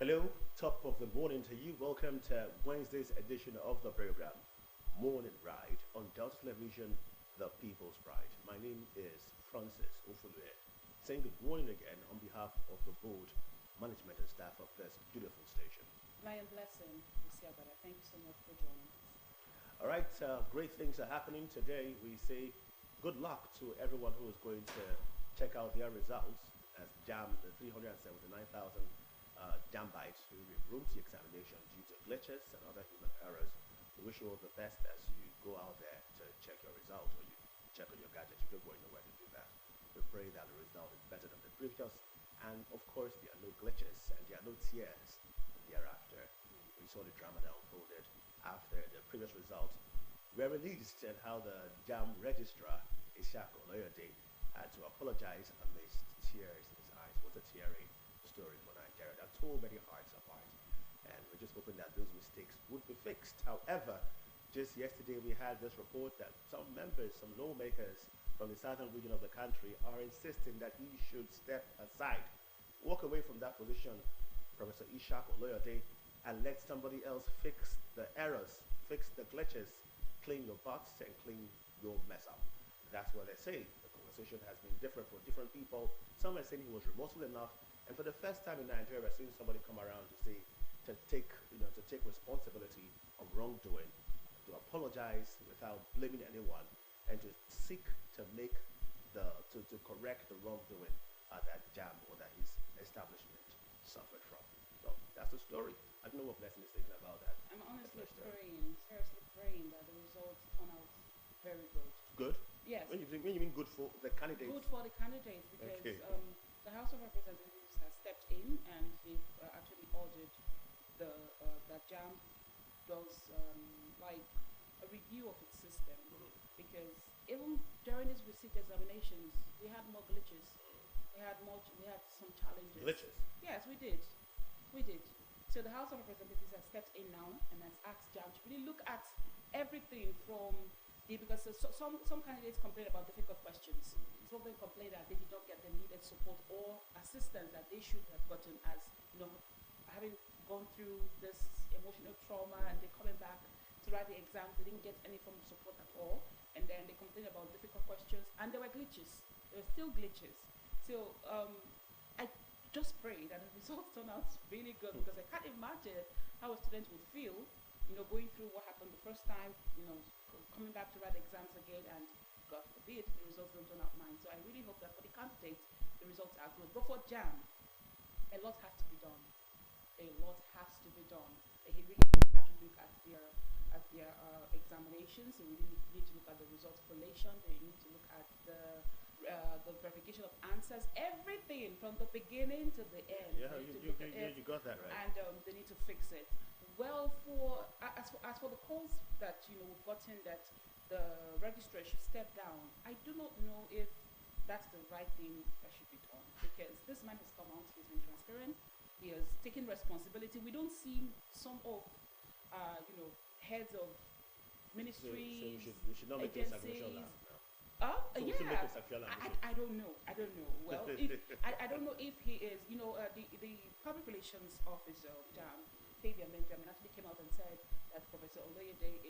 Hello, top of the morning to you. Welcome to Wednesday's edition of the program, Morning Ride on Delta Television, The People's Pride. My name is Francis Ofulue, saying good morning again on behalf of the board, management, and staff of this beautiful station. Lion Blessing, Isiabada. Thank you so much for joining us. All right, great things are happening today. We say good luck to everyone who is going to check out their results as JAM, the 379,000 JAM bites who rewrote the examination due to glitches and other human errors. We wish you all the best as you go out there to check your result or you check on your gadget. You don't go anywhere to do that. We pray that the result is better than the previous, and of course there are no glitches and there are no tears thereafter. We saw the drama that unfolded after the previous results were released and how the JAM registrar, Ishako Loyode, had to apologize amidst tears in his eyes. What a teary story for Nigeria that tore many hearts apart. And we're just hoping that those mistakes would be fixed. However, just yesterday we had this report that some members, some lawmakers from the southern region of the country are insisting that he should step aside, walk away from that position, Professor Ishak Oloyode, and let somebody else fix the errors, fix the glitches, clean your box and clean your mess up. That's what they say. The conversation has been different for different people. Some are saying he was remorseful enough, and for the first time in Nigeria, we're seeing somebody come around to say, to take responsibility of wrongdoing, to apologize without blaming anyone, and to seek to make to correct the wrongdoing that JAM or that his establishment suffered from. So that's the story. I don't know what Blessing is thinking about that. I'm honestly praying, seriously praying that the results turn out very good. Good? Yes. When you mean good for the candidates? Good for the candidates because Okay. the House of Representatives has stepped in and they've actually ordered that JAM does like a review of its system because even during its receipt examinations, we had more glitches. We had some challenges. Glitches? Yes, we did. We did. So the House of Representatives has stepped in now and has asked JAM to really look at everything from because some candidates complain about difficult questions. Some of them complain that they did not get the needed support or assistance that they should have gotten as, having gone through this emotional trauma and they're coming back to write the exams, they didn't get any form of support at all. And then they complain about difficult questions and there were glitches. There were still glitches. So I just pray that the results turn out really good because I can't imagine how a student will feel, going through what happened the first time, coming back to write exams again, and God forbid the results don't turn out mine. So I really hope that for the candidates, the results are good. But for JAM, a lot has to be done. A lot has to be done. They really have to look at their examinations. They really need to look at the results collation. They need to look at the verification of answers, everything from the beginning to the end. Yeah, you got that right. And they need to fix it. Well, as for the calls that we've gotten that the registrar should step down, I do not know if that's the right thing that should be done because this man has come out, he's been transparent, he has taken responsibility. We don't see some of heads of ministries, so we should not make this agencies. We should make this actual I don't know. Well, I don't know if he is. The public relations officer of JAM, Fabian Benjamin, actually came out and said that Professor Oloyede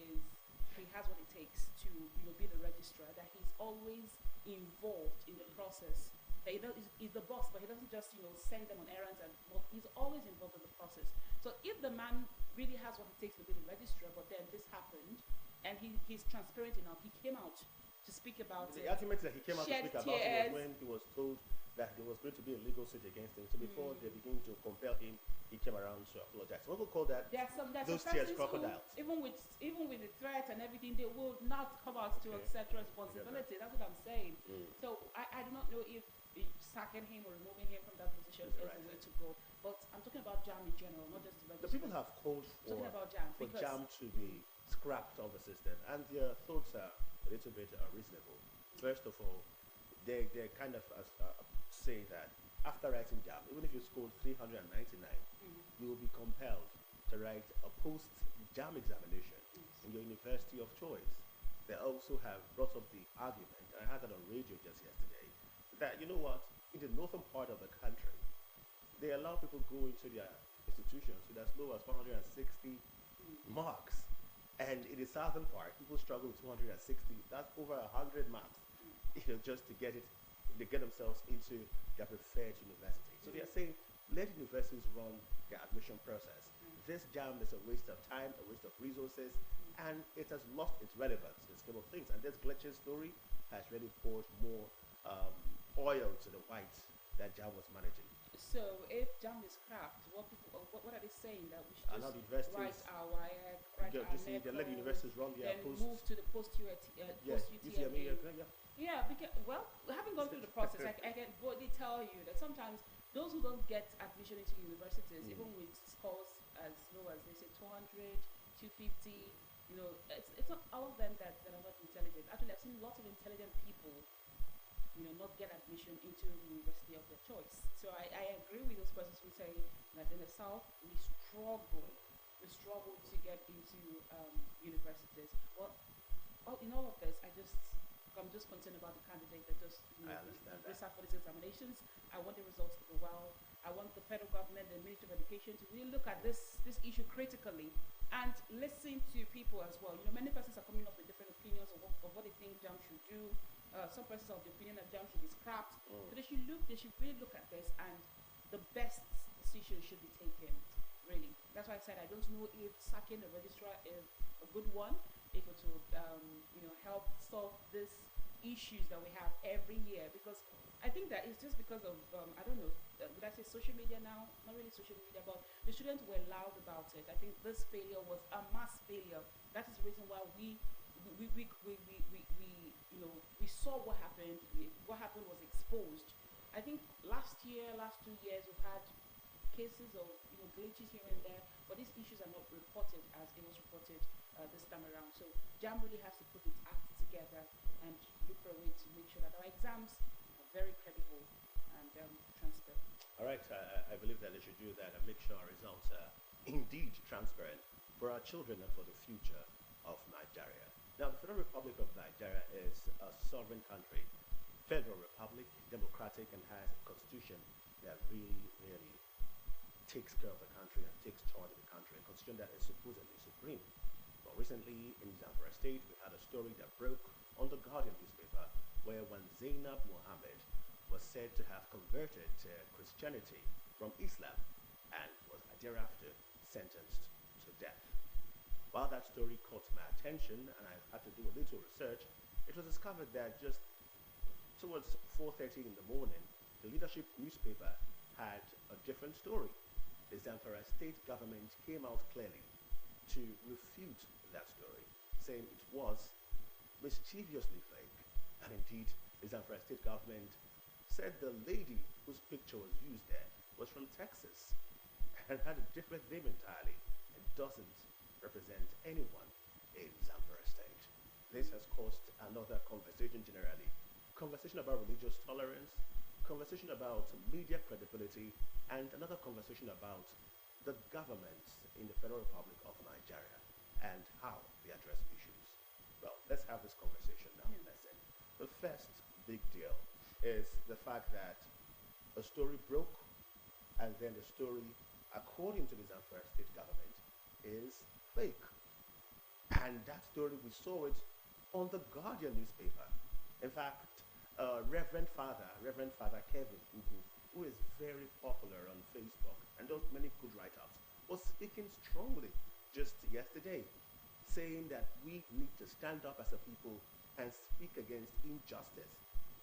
has what it takes to be the registrar. That he's always involved in the process. That he's the boss, but he doesn't just send them on errands he's always involved in the process. So if the man really has what it takes to be the registrar, but then this happened, and he's transparent enough, he came out to speak about the it. argument that he came out to speak about it was when he was told that there was going to be a legal suit against him. So before they begin to compel him, he came around to apologize. Some people call that There's those some tears persons crocodiles. even with the threats and everything, they will not come out to accept responsibility. That's what I'm saying. So I do not know if sacking him or removing him from that position is the way to go. But I'm talking about JAM in general, not just the registrar. The people have called for JAM to be scrapped of the system, and their thoughts are a little bit reasonable. First of all, they kind of say that after writing JAM, even if you scored 399, you will be compelled to write a post-JAM examination in your university of choice. They also have brought up the argument, I had that on radio just yesterday, that in the northern part of the country, they allow people go into their institutions with as low as 160 marks. And in the southern part, people struggle with 260. That's over 100 marks, just to get it, they get themselves into their preferred university. So they are saying, let universities run their admission process. This jam is a waste of time, a waste of resources, and it has lost its relevance in the scheme of things. And this glitching story has really poured more oil to the white that jam was managing. So if JAM is scrapped, what are they saying? That we should And now just the universities, write our WIAC, write our they let the NECO, universities run their then post. move to the Yes, post-UTME. UTME, yeah. Yeah, because, well, having gone through the process, I can boldly tell you that sometimes those who don't get admission into universities, even with scores as low as, they say, 200, 250, it's not all of them that are not intelligent. Actually, I've seen lots of intelligent people, not get admission into the university of their choice. So I agree with those persons who say that in the South, we struggle to get into universities. Well, in all of this, I'm just concerned about the candidate that just I understand that. for these examinations. I want the results to go well. I want the federal government, the Ministry of Education, to really look at this issue critically and listen to people as well. Many persons are coming up with different opinions of what they think JAM should do. Some persons are of the opinion that JAM should be scrapped. So they should really look at this, and the best decision should be taken. Really, that's why I said I don't know if sacking the registrar is a good one, if it will help solve these issues that we have every year, because I think that it's just because of I don't know, would I say social media now? Not really social media, but the students were loud about it. I think this failure was a mass failure. That is the reason why we saw what happened. What happened was exposed. I think last 2 years, we've had cases of glitches here and there, but these issues are not reported as it was reported this time around. So JAM really has to put its act together and look for a way to make sure that our exams are very credible and transparent. All right, I believe that they should do that and make sure our results are indeed transparent for our children and for the future of Nigeria. Now, the Federal Republic of Nigeria is a sovereign country, federal republic, democratic, and has a constitution that really takes care of the country and takes charge of the country, a constitution that is supposedly supreme. But recently in Zamfara State, we had a story that broke on the Guardian newspaper, where when Zainab Mohammed was said to have converted to Christianity from Islam and was thereafter sentenced to death. While that story caught my attention and I had to do a little research, it was discovered that just towards 4:30 in the morning, the leadership newspaper had a different story. The Zamfara State government came out clearly to refute that story, saying it was mischievously fake. And indeed, the Zamfara State government said the lady whose picture was used there was from Texas and had a different name entirely and doesn't represent anyone in Zamfara State. This has caused another conversation generally. Conversation about religious tolerance, conversation about media credibility, and another conversation about the governments in the Federal Republic of Nigeria and how they address issues. Well, let's have this conversation now. Listen. The first big deal is the fact that a story broke, and then the story, according to the Zamfara State government, is fake. And that story, we saw it on the Guardian newspaper. In fact, Reverend Father Kevin Ugu, who is very popular on Facebook and does many good write-ups, was speaking strongly just yesterday, saying that we need to stand up as a people and speak against injustice.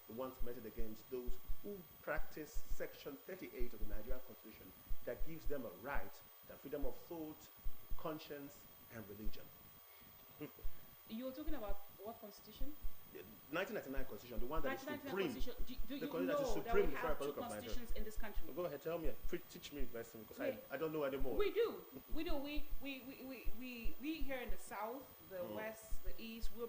He once meted against those who practice Section 38 of the Nigerian Constitution that gives them a right, the freedom of thought, conscience, and religion. You were talking about what constitution? 1999 Constitution, the one that is supreme. Constitution. Do you constitution know that is that supreme we before have I two look at my constitutions in this country? Go ahead, tell me, teach me lesson, because I don't know anymore. We do. We here in the South, the West, the East, we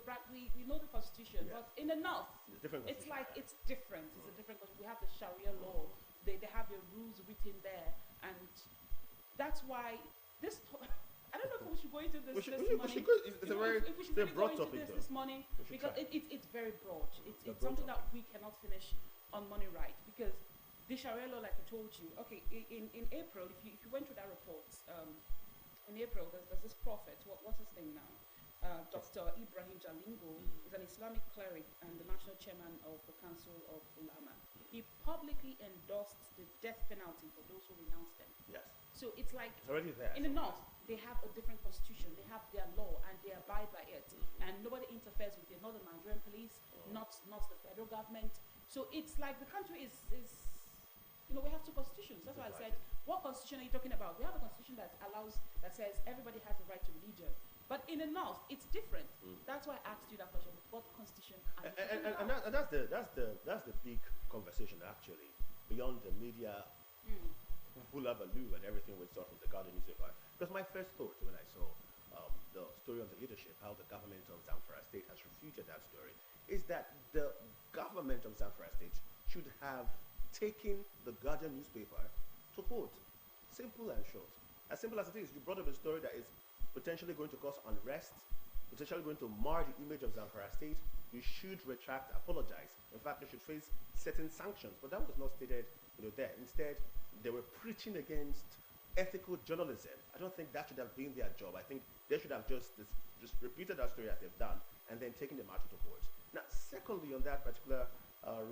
know the Constitution, but in the North, it's different. It's like it's different. It's a different constitution. We have the Sharia law. They have the rules written there, and that's why this. I don't know if we should go into this morning. If we should really go into this morning, because it's very broad. It's something that we cannot finish on Money Right, because the Sharia law, like I told you, okay, in April, if you went through that report, in April, there's this prophet, what's his name now? Dr. Ibrahim Jalingo is an Islamic cleric and the national chairman of the Council of Ulama. He publicly endorsed the death penalty for those who renounce them. Yes. So it's like, It's already there. in the north, they have a different constitution. They have their law and they abide by it. And nobody interferes with the Northern Nigerian police, not the federal government. So it's like the country is we have two constitutions. That's why I said, what constitution are you talking about? We have a constitution that says everybody has the right to religion. But in the north, it's different. That's why I asked you that question. What constitution are you talking about? And that's the big conversation actually, beyond the media hullabaloo and everything we saw from the Guardian newspaper. Because my first thought when I saw the story of the leadership, how the government of Zamfara State has refuted that story, is that the government of Zamfara State should have taken the Guardian newspaper to court. Simple and short. As simple as it is, you brought up a story that is potentially going to cause unrest, potentially going to mar the image of Zamfara State. You should retract, apologize. In fact, you should face certain sanctions. But that was not stated there. Instead, they were preaching against ethical journalism. I don't think that should have been their job. I think they should have just repeated that story as they've done and then taken the matter to court. Now, secondly, on that particular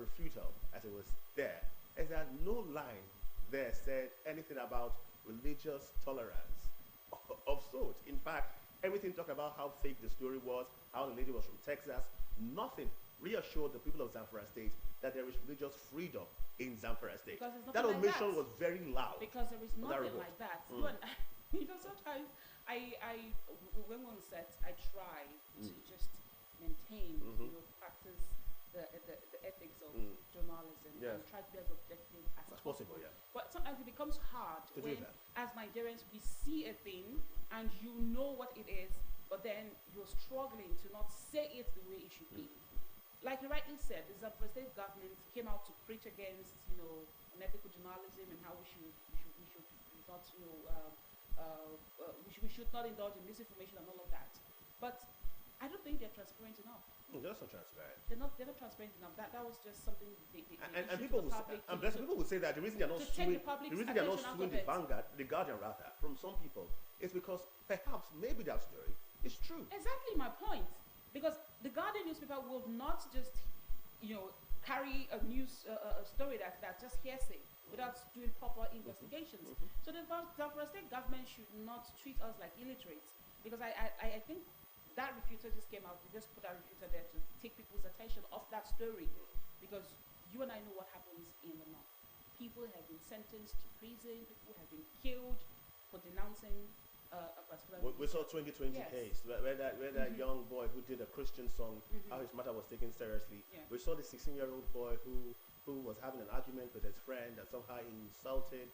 refutal, as it was there, is that no line there said anything about religious tolerance of sorts. In fact, everything talked about how fake the story was, how the lady was from Texas. Nothing reassured the people of Zamfara State that there is religious freedom in Zamfara State. That omission was very loud. Because there is nothing like that. Sometimes when on set, I try to just maintain, practice the ethics of journalism and try to be as objective as possible. Yeah. But sometimes it becomes hard when, as Nigerians, we see a thing and you know what it is, but then you're struggling to not say it the way it should be. Like you rightly said, the Zamfara State government came out to preach against, unethical journalism and how we should not, we should not indulge in misinformation and all of that. But I don't think they're transparent enough. They're not so transparent. They're not transparent enough. That was just something and people will say that the reason they're not suing the Vanguard, the Guardian rather, from some people, is because perhaps maybe that story is true. Exactly my point. Because the Guardian newspaper will not just, carry a news story that's just hearsay without doing proper investigations. So the Zamfara State government should not treat us like illiterates. Because I think that refuter just came out. We just put that refuter there to take people's attention off that story, because you and I know what happens in the north. People have been sentenced to prison. People have been killed for denouncing a particular. We saw 2020 case where that young boy who did a Christian song, how his matter was taken seriously. Yeah. We saw the 16-year-old boy who was having an argument with his friend and somehow he insulted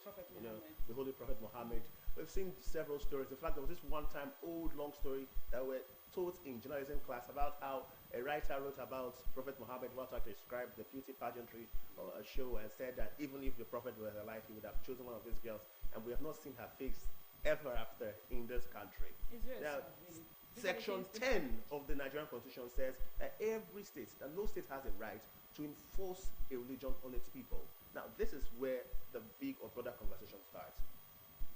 the Holy Prophet Muhammad. We've seen several stories. In fact, there was this one-time old long story that were taught in journalism class about how a writer wrote about Prophet Muhammad, what to describe the beauty pageantry or a show, and said that even if the Prophet was alive, he would have chosen one of these girls, and we have not seen her face ever after in this country. Now, Section 10 of the Nigerian Constitution says that every state, that no state has a right to enforce a religion on its people. Now, this is where the big or broader conversation starts.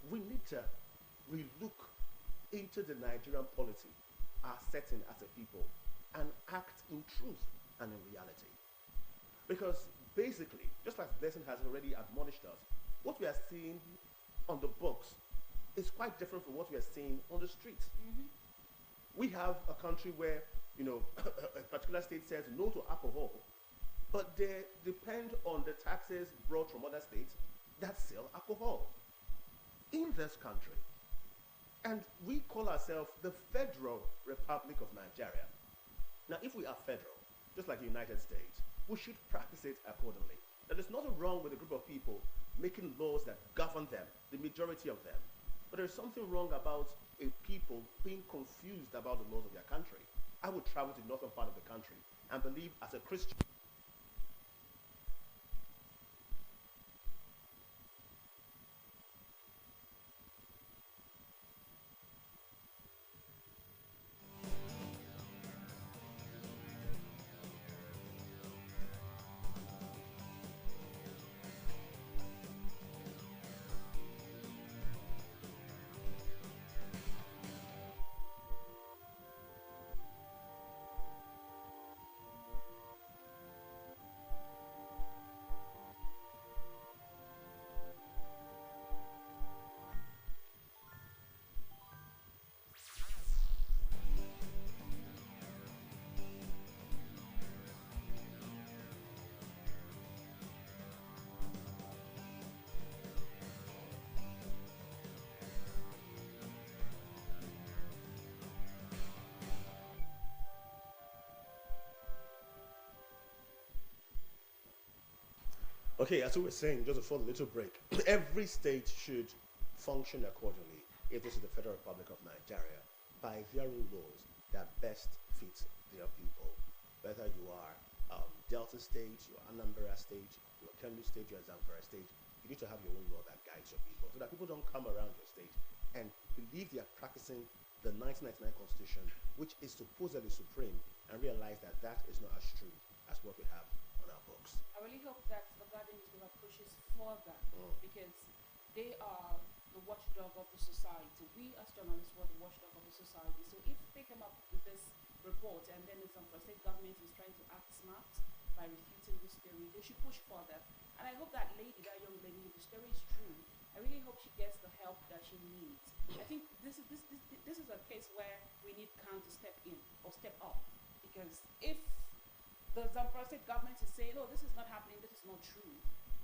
We need to relook into the Nigerian polity, our setting as a people, and act in truth and in reality. Because basically, just like Blessing has already admonished us, what we are seeing on the books is quite different from what we are seeing on the streets. We have a country where, a particular state says no to alcohol, but they depend on the taxes brought from other states that sell alcohol in this country. And we call ourselves the Federal Republic of Nigeria. Now, if we are federal, just like the United States, we should practice it accordingly. Now, there's nothing wrong with a group of people making laws that govern them, the majority of them. But there's something wrong about a people being confused about the laws of their country. I would travel to the northern part of the country and believe as a Christian Okay, as we were saying, just before the little break, every state should function accordingly if this is the Federal Republic of Nigeria by their own laws that best fit their people. Whether you are Delta State, your Anambra State, your Kano State, your Zamfara State, you need to have your own law that guides your people so that people don't come around your state and believe they are practicing the 1999 Constitution, which is supposedly supreme, and realize that that is not as true as what we have on our books. I really hope that the Guardian newspaper pushes further because they are the watchdog of the society. We as journalists were the watchdog of the society. So if they come up with this report and then the state government is trying to act smart by refuting this theory, they should push further. And I hope that lady, that young lady, if the story is true, I really hope she gets the help that she needs. I think this is a case where we need Khan to step in or step up, because if the Zamfara state government is saying, "Oh, this is not happening, this is not true,"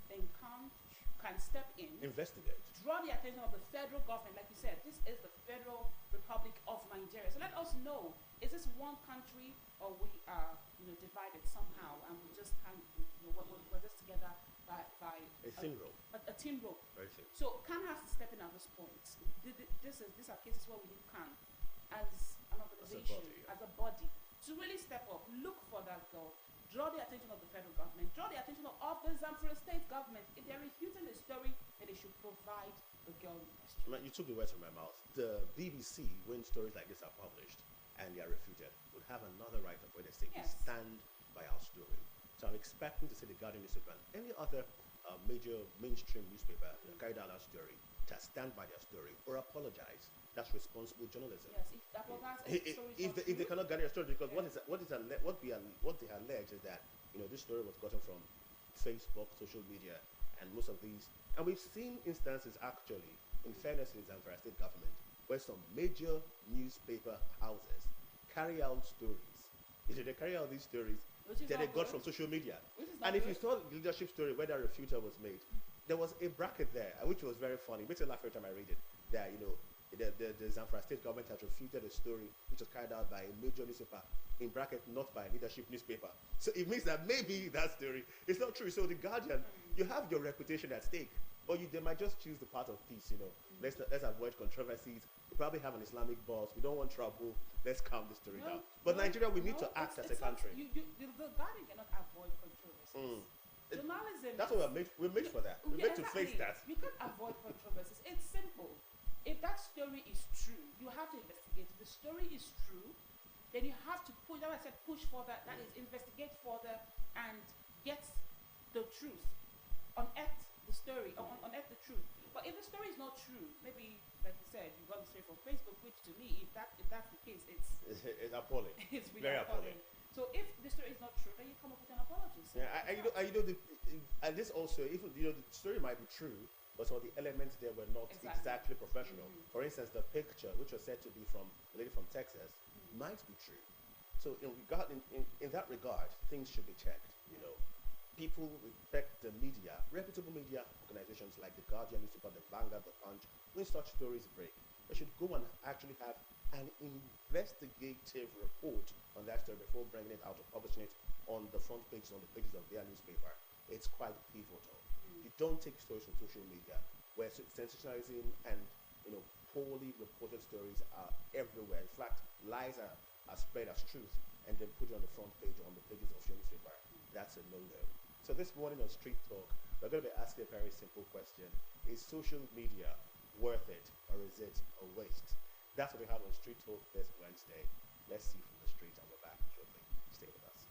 then Khan can step in, investigate, draw the attention of the federal government. Like you said, this is the Federal Republic of Nigeria. So let us know: is this one country, or we are, divided somehow, and we just can't, we're just together by a thin rope. A thin rope. Very thin. So Khan has to step in at this point. These are cases where we need Khan as an organization, as a body, to really step up, look for that girl, draw the attention of the federal government, draw the attention of the Zamfara state government. If they're refuting the story, then they should provide the girl in question. You took the words from my mouth. The BBC, when stories like this are published and they are refuted, would have another write-up where they say, Yes. we stand by our story. So I'm expecting to see the Guardian newspaper and any other major mainstream newspaper carry out that story to stand by their story or apologize. That's responsible journalism. Yes, if that was If they cannot gather a story, because what they allege is that this story was gotten from Facebook, social media, and most of these, and we've seen instances actually, in fairness to the Zamfara state government, where some major newspaper houses carry out stories. They carry out these stories that they got from social media. And if you saw the leadership story where that refutal was made, there was a bracket there, which was very funny. It makes me laugh every time I read it. That the Zamfara state government has refuted a story which was carried out by a major newspaper, in bracket, not by a leadership newspaper. So it means that maybe that story is not true. So the Guardian, you have your reputation at stake, but they might just choose the path of peace. Let's avoid controversies. We probably have an Islamic boss. We don't want trouble. Let's calm the story down. But Nigeria, we need to act as a country. The Guardian cannot avoid controversies. Journalism. That's what we're made for that. We're made to face that. You can't avoid controversies. It's simple. If that story is true, you have to investigate. If the story is true, then you have to push. Like I said, push further. That is, investigate further and get the truth. Unearth the story. Unearth the truth. But if the story is not true, maybe, like you said, you got the story from Facebook, which to me, if that's the case, it's appalling. It's really very appalling. So if the story is not true, then you come up with an apology. So and this also, even the story might be true, but some of the elements there were not exactly professional. For instance, the picture, which was said to be from a lady from Texas, might be true. So in that regard, things should be checked. People respect the media, reputable media organizations like the Guardian newspaper, the Vanguard, the Punch. When such stories break, they should go and actually have an investigative report on that story before bringing it out or publishing it on the front pages, on the pages of their newspaper. It's quite pivotal. You don't take stories from social media where sensationalism and poorly reported stories are everywhere. In fact, lies are spread as truth and then put it on the front page or on the pages of your newspaper. That's a no-no. So this morning on Street Talk, we're going to be asking a very simple question. Is social media worth it, or is it a waste? That's what we have on Street Talk this Wednesday. Let's see from the street, and we're back shortly. Stay with us.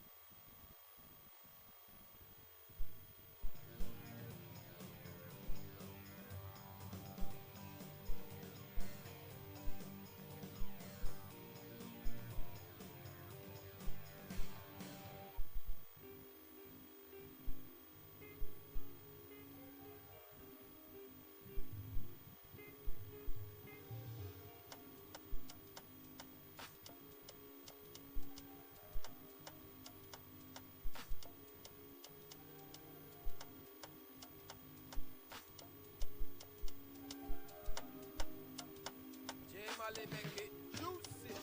They make it juicy.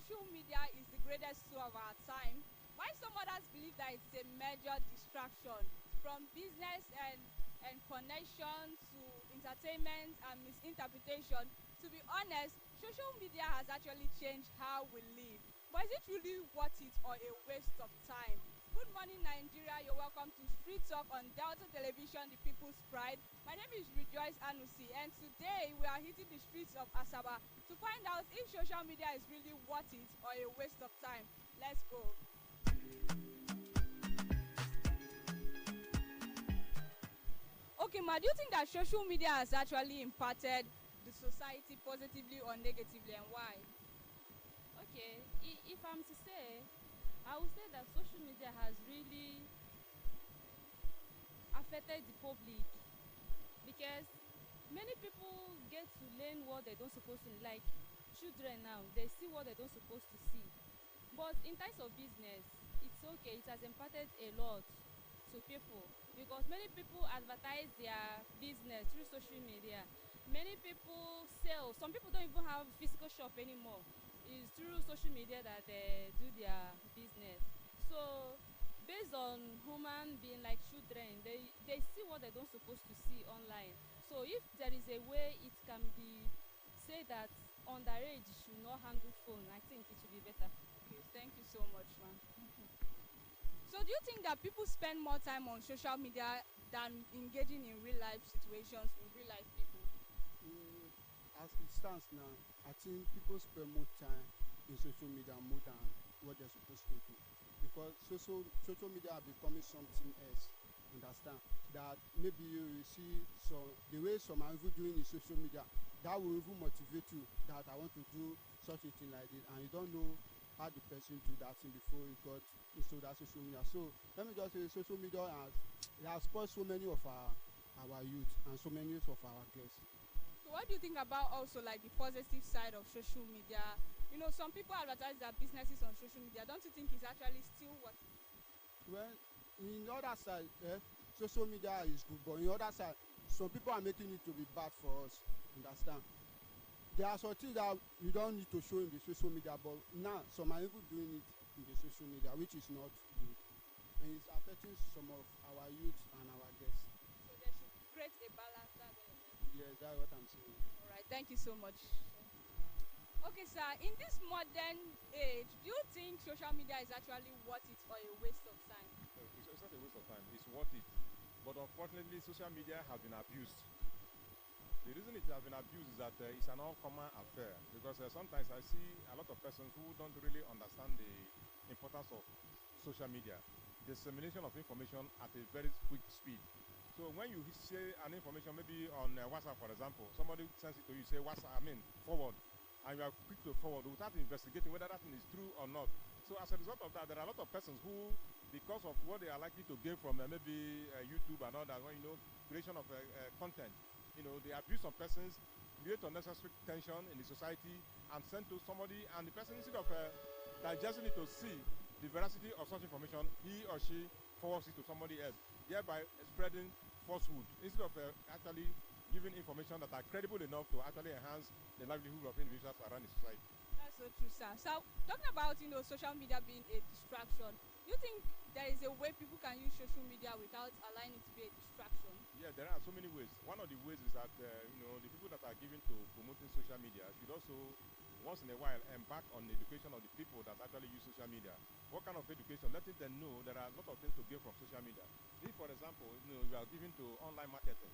social media is the greatest tool of our time, while some others believe that it's a major distraction from business and connection to entertainment and misinterpretation. To be honest, social media has actually changed how we live. But is it really worth it or a waste of time? Good morning, Nigeria. You're welcome to Street Talk on Delta Television, the People's Pride. My name is Rejoice Anusi, and today we are hitting the streets of Asaba to find out if social media is really worth it or a waste of time. Let's go. Okay, ma, do you think that social media has actually impacted the society positively or negatively, and why? Okay, if I'm to say, I would say that social media has really affected the public because many people get to learn what they don't supposed to, like children now, they see what they don't supposed to see. But in terms of business, it's okay, it has impacted a lot to people because many people advertise their business through social media. Many people sell, some people don't even have physical shop anymore. It's through social media that they do their business. So based on human being like children, they see what they don't supposed to see online. So if there is a way it can be say that underage should not handle phone, I think it will be better. Okay, thank you so much, ma'am. So do you think that people spend more time on social media than engaging in real life situations with real life people? As it stands now, I think people spend more time in social media more than what they're supposed to do. Because social media are becoming something else. Understand? That maybe you see the way some are even doing in social media, that will even motivate you that I want to do such a thing like this, and you don't know how the person do that thing before he got into that social media. So let me just say social media has spoiled so many of our youth and so many of our girls. So what do you think about also like the positive side of social media? You know, some people advertise their businesses on social media. Don't you think it's actually still what? Well, in the other side, social media is good, but in the other side, some people are making it to be bad for us. Understand? There are some things that you don't need to show in the social media, but now some are even doing it in the social media, which is not good. And it's affecting some of our youth and our guests. So they should create a balance. Yes, that's what I'm saying. All right, thank you so much. Okay, sir, in this modern age, do you think social media is actually worth it or a waste of time? It's not a waste of time, it's worth it. But unfortunately, social media has been abused. The reason it has been abused is that it's an all-common affair because sometimes I see a lot of persons who don't really understand the importance of social media, dissemination of information at a very quick speed. So when you say an information maybe on WhatsApp, for example, somebody sends it to you, say forward, and you are quick to forward without investigating whether that thing is true or not. So as a result of that, there are a lot of persons who, because of what they are likely to gain from maybe YouTube and all that, creation of content, they abuse some persons, create unnecessary tension in the society, and send to somebody, and the person, instead of digesting it to see the veracity of such information, he or she forwards it to somebody else, thereby spreading falsehood, instead of actually giving information that are credible enough to actually enhance the livelihood of individuals around the society. That's so true, sir. So talking about social media being a distraction, do you think there is a way people can use social media without allowing it to be a distraction? Yeah, there are so many ways. One of the ways is that the people that are given to promoting social media should also once in a while embark on the education of the people that actually use social media. What kind of education? Letting them know there are a lot of things to gain from social media. If, for example, you are given to online marketing,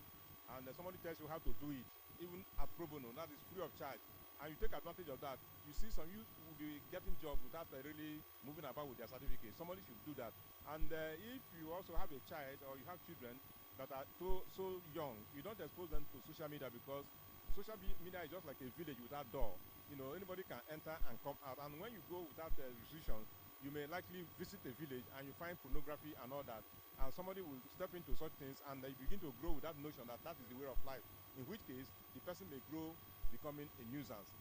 and somebody tells you how to do it, even at pro bono, that is free of charge, and you take advantage of that, you see some youth will be getting jobs without really moving about with their certificate. Somebody should do that. And if you also have a child or you have children that are so young, you don't expose them to social media because social media is just like a village without door. Anybody can enter and come out, and when you go without restrictions, you may likely visit a village and you find pornography and all that, and somebody will step into such things and they begin to grow with that notion that that is the way of life, in which case the person may grow becoming a nuisance.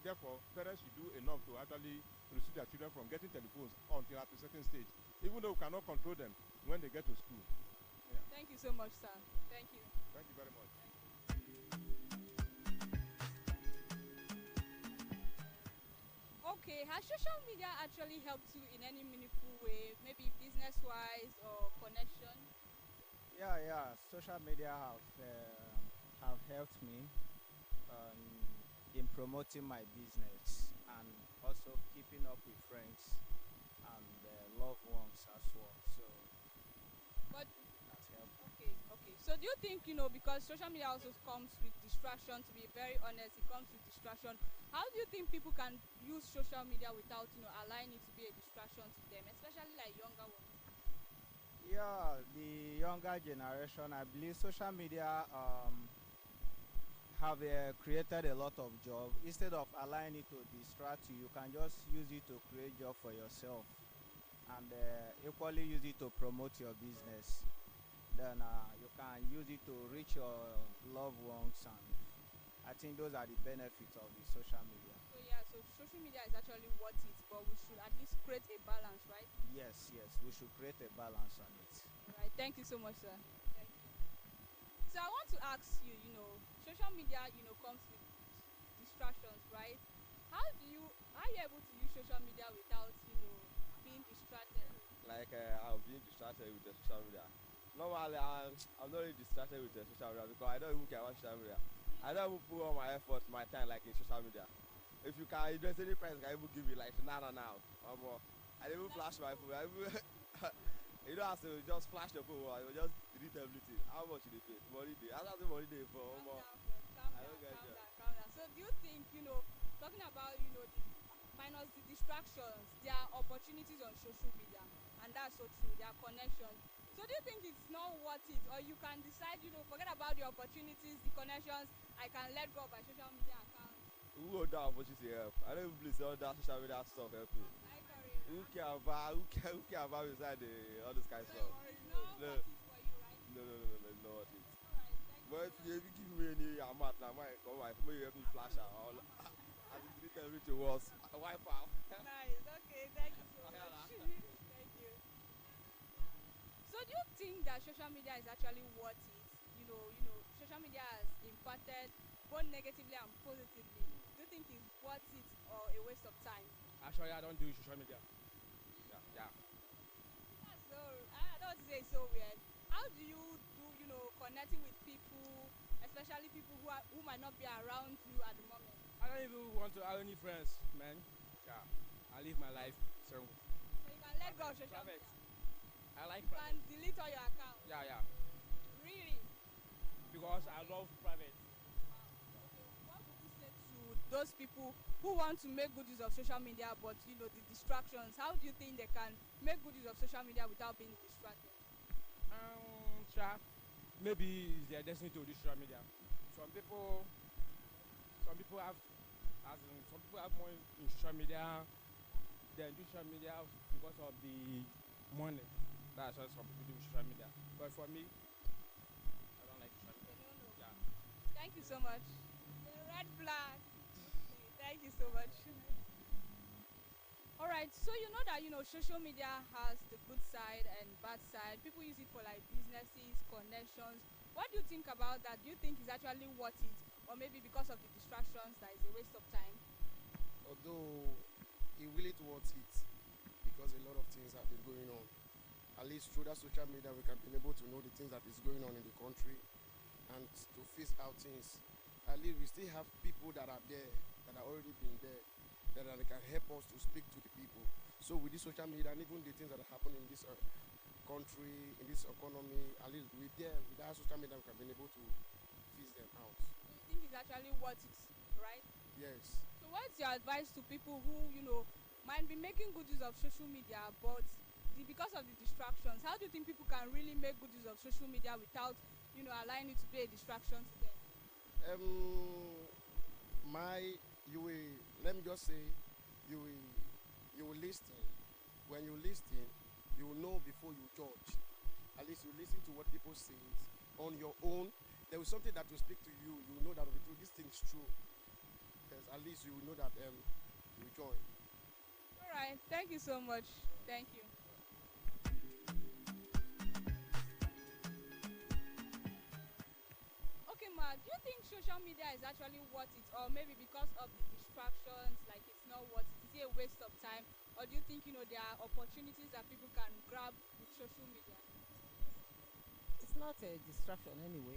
Therefore parents should do enough to actually restrict their children from getting telephones until at a certain stage, even though we cannot control them when they get to school. Yeah. Thank you so much, sir. Thank you. Thank you very much. Okay, Okay, has social media actually helped you in any meaningful way, maybe business-wise or connection? Yeah. Social media have helped me um, in promoting my business and also keeping up with friends and loved ones as well. So But that's helped. okay. So do you think, because social media also comes with distraction, to be very honest, it comes with distraction. How do you think people can use social media without, allowing it to be a distraction to them, especially like younger ones? Yeah, the younger generation, I believe social media have created a lot of job. Instead of allowing it to distract you, you can just use it to create job for yourself and equally use it to promote your business. Then you can use it to reach your loved ones, and I think those are the benefits of the social media. So yeah, so social media is actually worth it, but we should at least create a balance, right? Yes, we should create a balance on it. All right. Thank you so much, sir. Thank you. So I want to ask you, social media, comes with distractions, right? How are you able to use social media without, being distracted? Like I'm being distracted with the social media. Normally, I'm not really distracted with the social media because I don't even care about social media. I don't even put all my effort, my time, like in social media. If there's any price, I can even give you like now. Or more. I even flash my phone. You don't have to just flash your phone. I will just delete everything. How much did they pay? Money day. How much money day for? Calm More. down, bro. Calm I down, don't get calm you. down, calm down. So do you think, talking about, minus the distractions, there are opportunities on social media, and that's so true. There are connections. So do you think it's not worth it, or you can decide, forget about the opportunities, the connections, I can let go of my social media account? Who hold down opportunity help? I don't even believe all that social media stuff help me. I agree. Who care about inside all this kind of stuff? It's not No. worth it for you, right? No, not what it. Alright, thank you. But if you give me any amount now, my come on, maybe you help me flash out. I will delete everything once. I wipe out. Nice. Okay, thank you so much. Thank you. So do you think that social media is actually worth it? Social media has impacted both negatively and positively. Do you think it's worth it or a waste of time? Actually, I don't do social media. Yeah. That's so, I don't want to say it's so weird. How do you do, connecting with people, especially people who might not be around you at the moment? I don't even want to have any friends, man. Yeah. I live my life so So you can let go of social private. media. I like You can private. delete all your accounts. Yeah. Really? Because I love private. Okay, what would you say to those people who want to make good use of social media but the distractions? How do you think they can make good use of social media without being distracted? Sure. Maybe it's their destiny to do social media. Some people have, some people have more in social media than do social media because of the money. That's why some people do social media. But for me, I don't like social media. Okay, no. Yeah. Thank you so much. The red flag. Okay, thank you so much. Alright, so you know that social media has the good side and bad side. People use it for like businesses, connections. What do you think about that? Do you think it's actually worth it? Or maybe because of the distractions that is a waste of time? Although it really worth it because a lot of things have been going on. At least through that social media we can be able to know the things that is going on in the country and to face out things. At least we still have people that are there, that are already been there, that can help us to speak to the people. So with this social media and even the things that are happening in this country, in this economy, at least with that social media we can be able to face them out. Do you think it's actually worth it, right? Yes. So what's your advice to people who, might be making good use of social media, but because of the distractions, how do you think people can really make good use of social media without, allowing it to be a distraction to them? Let me just say, you will listen. When you listen, you will know before you judge. At least you listen to what people say on your own. There is something that will speak to you. You will know that this thing is true. Because at least you will know that you will join. All right. Thank you so much. Thank you. Okay, ma. Do you think social media is actually worth it, or maybe because of the distractions, like it's not worth it? Is it a waste of time, or do you think there are opportunities that people can grab with social media? It's not a distraction anyway.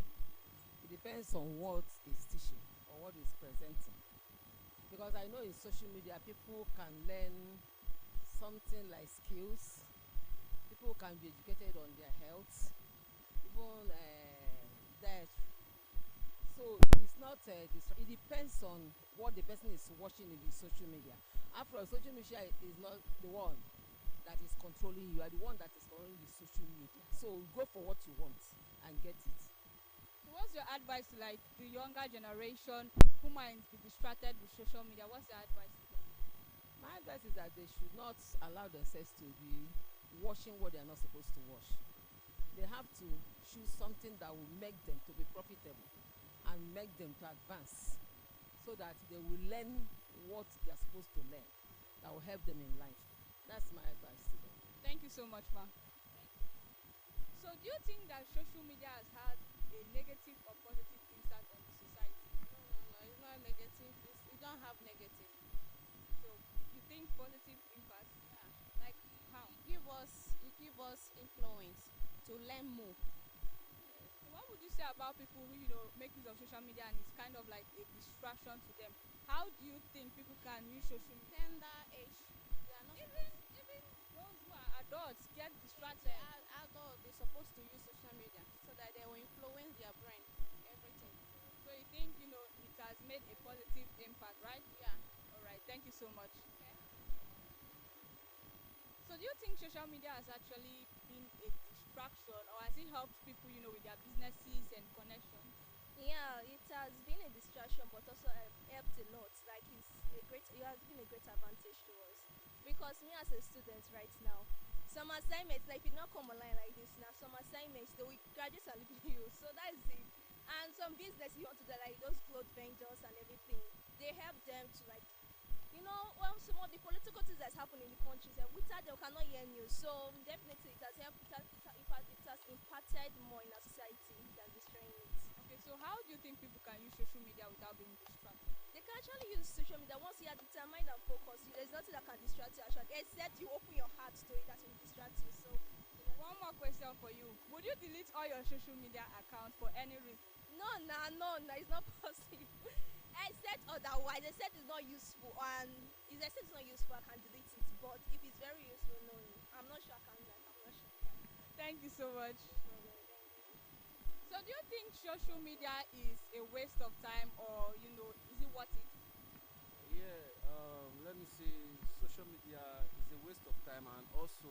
It depends on what is teaching or what is presenting. Because I know in social media people can learn something like skills. People can be educated on their health, even diet. So it's not it depends on what the person is watching in the social media. After all, social media is not the one that is controlling you. You are the one that is controlling the social media. So go for what you want and get it. So what's your advice to like the younger generation who might be distracted with social media? What's your advice to them? My advice is that they should not allow themselves to be watching what they are not supposed to watch. They have to choose something that will make them to be profitable and make them to advance, so that they will learn what they are supposed to learn that will help them in life. That's my advice to them. Thank you so much, ma. So do you think that social media has had a negative or positive impact on the society? No, it's not negative. We don't have negative. So you think positive impact? Yeah. Like how? You give us influence to learn more. So what would you say about people who make use of social media and it's kind of like a distraction to them? How do you think people can use social media? Tender age, they are not Even those who are adults get distracted. adults. They're supposed to use social media so that they will influence their brain, everything. So you think it has made a positive impact, right? Yeah. All right. Thank you so much. Okay. So do you think social media has actually been a distraction, or has it helped people with their businesses and connections? Yeah, it has been a distraction, but also helped a lot. Like it has been a great advantage to us. Because me as a student right now, some assignments, like if you not come online like this now, some assignments they will graduate and leave you. So that's it. And some business you want to do, like those clothes vendors and everything, they help them to like, well, some of the political things that's happening in the countries, and without them we cannot hear news. So definitely it has helped. It has impacted more in our society than destroying it. Okay, so how do you think people can use social media without being distracted? They can actually use social media once you are determined and focused. There's nothing that can distract you actually, except you open your heart to it that will distract you. So, one more question for you: would you delete all your social media accounts for any reason? No, it's not possible. Except otherwise, except it's not useful, and except it's not useful, I can delete it. But if it's very useful, no, I'm not sure I can. I'm not sure I can. Thank you so much. So do you think social media is a waste of time, or is it worth it? Yeah, let me say social media is a waste of time, and also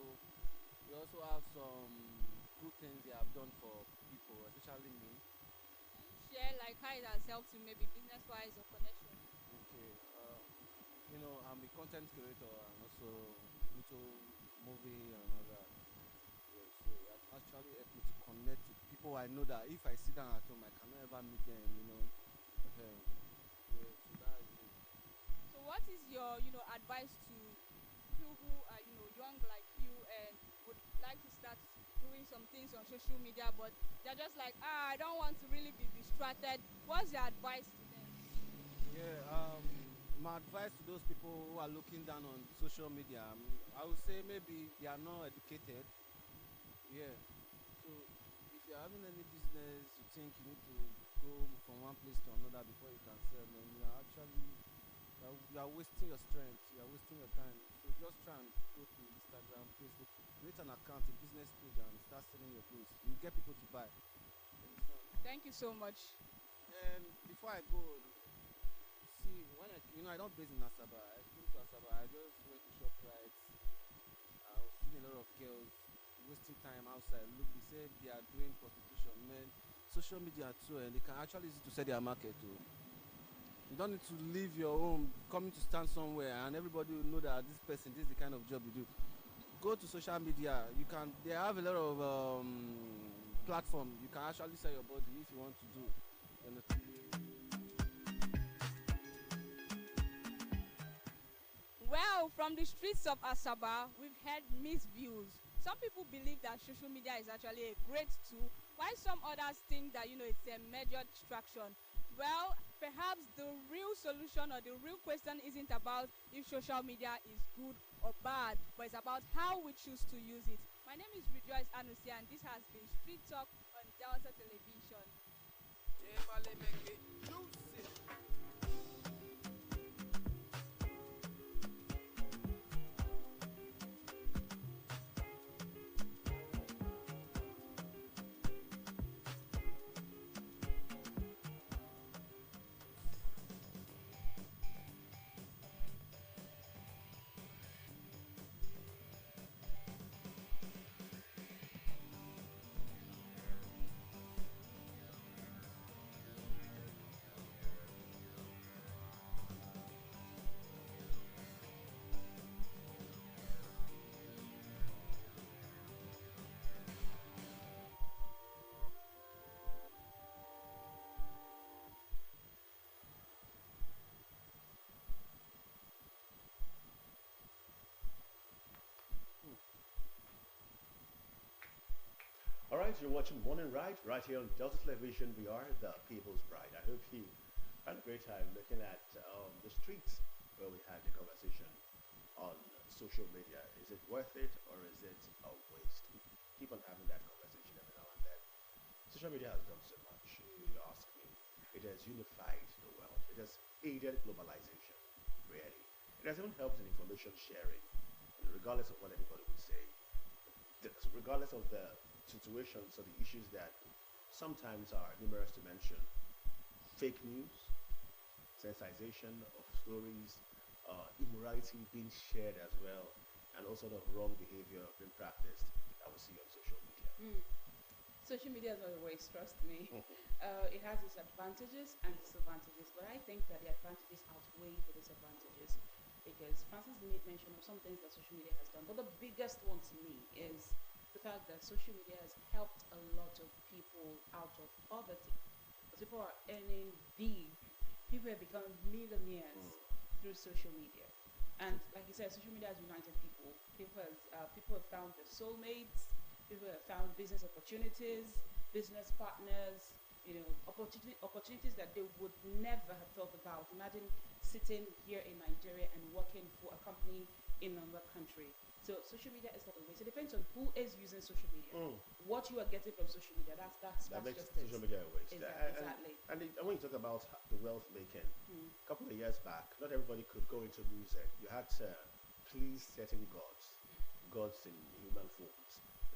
we also have some good things they have done for people, especially me. Share like how it has helped you, maybe business wise or connection. Okay, I'm a content creator and also into movie and all that. Yeah, so that actually helped me to connect with people I know that if I sit down at home I cannot ever meet them, Okay. Yeah, so that is it. So what is your advice to people who are young like you and would like to start doing some things on social media, but they're just like, I don't want to really be distracted? What's your advice to them? Yeah, my advice to those people who are looking down on social media, I would say maybe they are not educated. Yeah. So if you're having any business, you think you need to go from one place to another before you can sell, then you are actually you are wasting your strength, you are wasting your time. So just try and go to Instagram, Facebook, create an account, a business page, and start selling your clothes. You get people to buy. Thank you so much. And before I go, see, when I don't base in Asaba. I came to Asaba. I just went to ShopRite. I was seeing a lot of girls wasting time outside. Look, they say they are doing prostitution. Man, social media too, and they can actually use it to sell their market too. You don't need to leave your home, coming to stand somewhere, and everybody will know that this person, this is the kind of job you do. Go to social media. They have a lot of platform. You can actually sell your body if you want to do. Well, from the streets of Asaba, we've heard mixed views. Some people believe that social media is actually a great tool, Why some others think that it's a major distraction? Well, perhaps the real solution or the real question isn't about if social media is good or bad, but it's about how we choose to use it. My name is Rejoice Anusi, and this has been Street Talk on Delta Television. All right, you're watching Morning Ride right here on Delta Television. We are the People's Bride. I hope you had a great time looking at the streets where we had the conversation on social media. Is it worth it or is it a waste? We keep on having that conversation every now and then. Social media has done so much, if you ask me. It has unified the world. It has aided globalization, really. It has even helped in information sharing, regardless of what anybody would say. Regardless of the situations or the issues that sometimes are numerous to mention. Fake news, sensitization of stories, immorality being shared as well, and also the wrong behavior being practiced that we see on social media. Social media is not a waste, trust me. It has its advantages and disadvantages, but I think that the advantages outweigh the disadvantages, because Francis made mention of some things that social media has done, but the biggest one to me is the fact that social media has helped a lot of people out of poverty. Because people are earning big. People have become millionaires through social media. And like you said, social media has united people. People have found their soulmates. People have found business opportunities, business partners, opportunities that they would never have thought about. Imagine sitting here in Nigeria and working for a company in another country. So social media is not a waste. It depends on who is using social media. What you are getting from social media, that makes just social media a waste. Exactly. And when you talk about the wealth making, a couple of years back, not everybody could go into music. You had to please certain gods in human forms.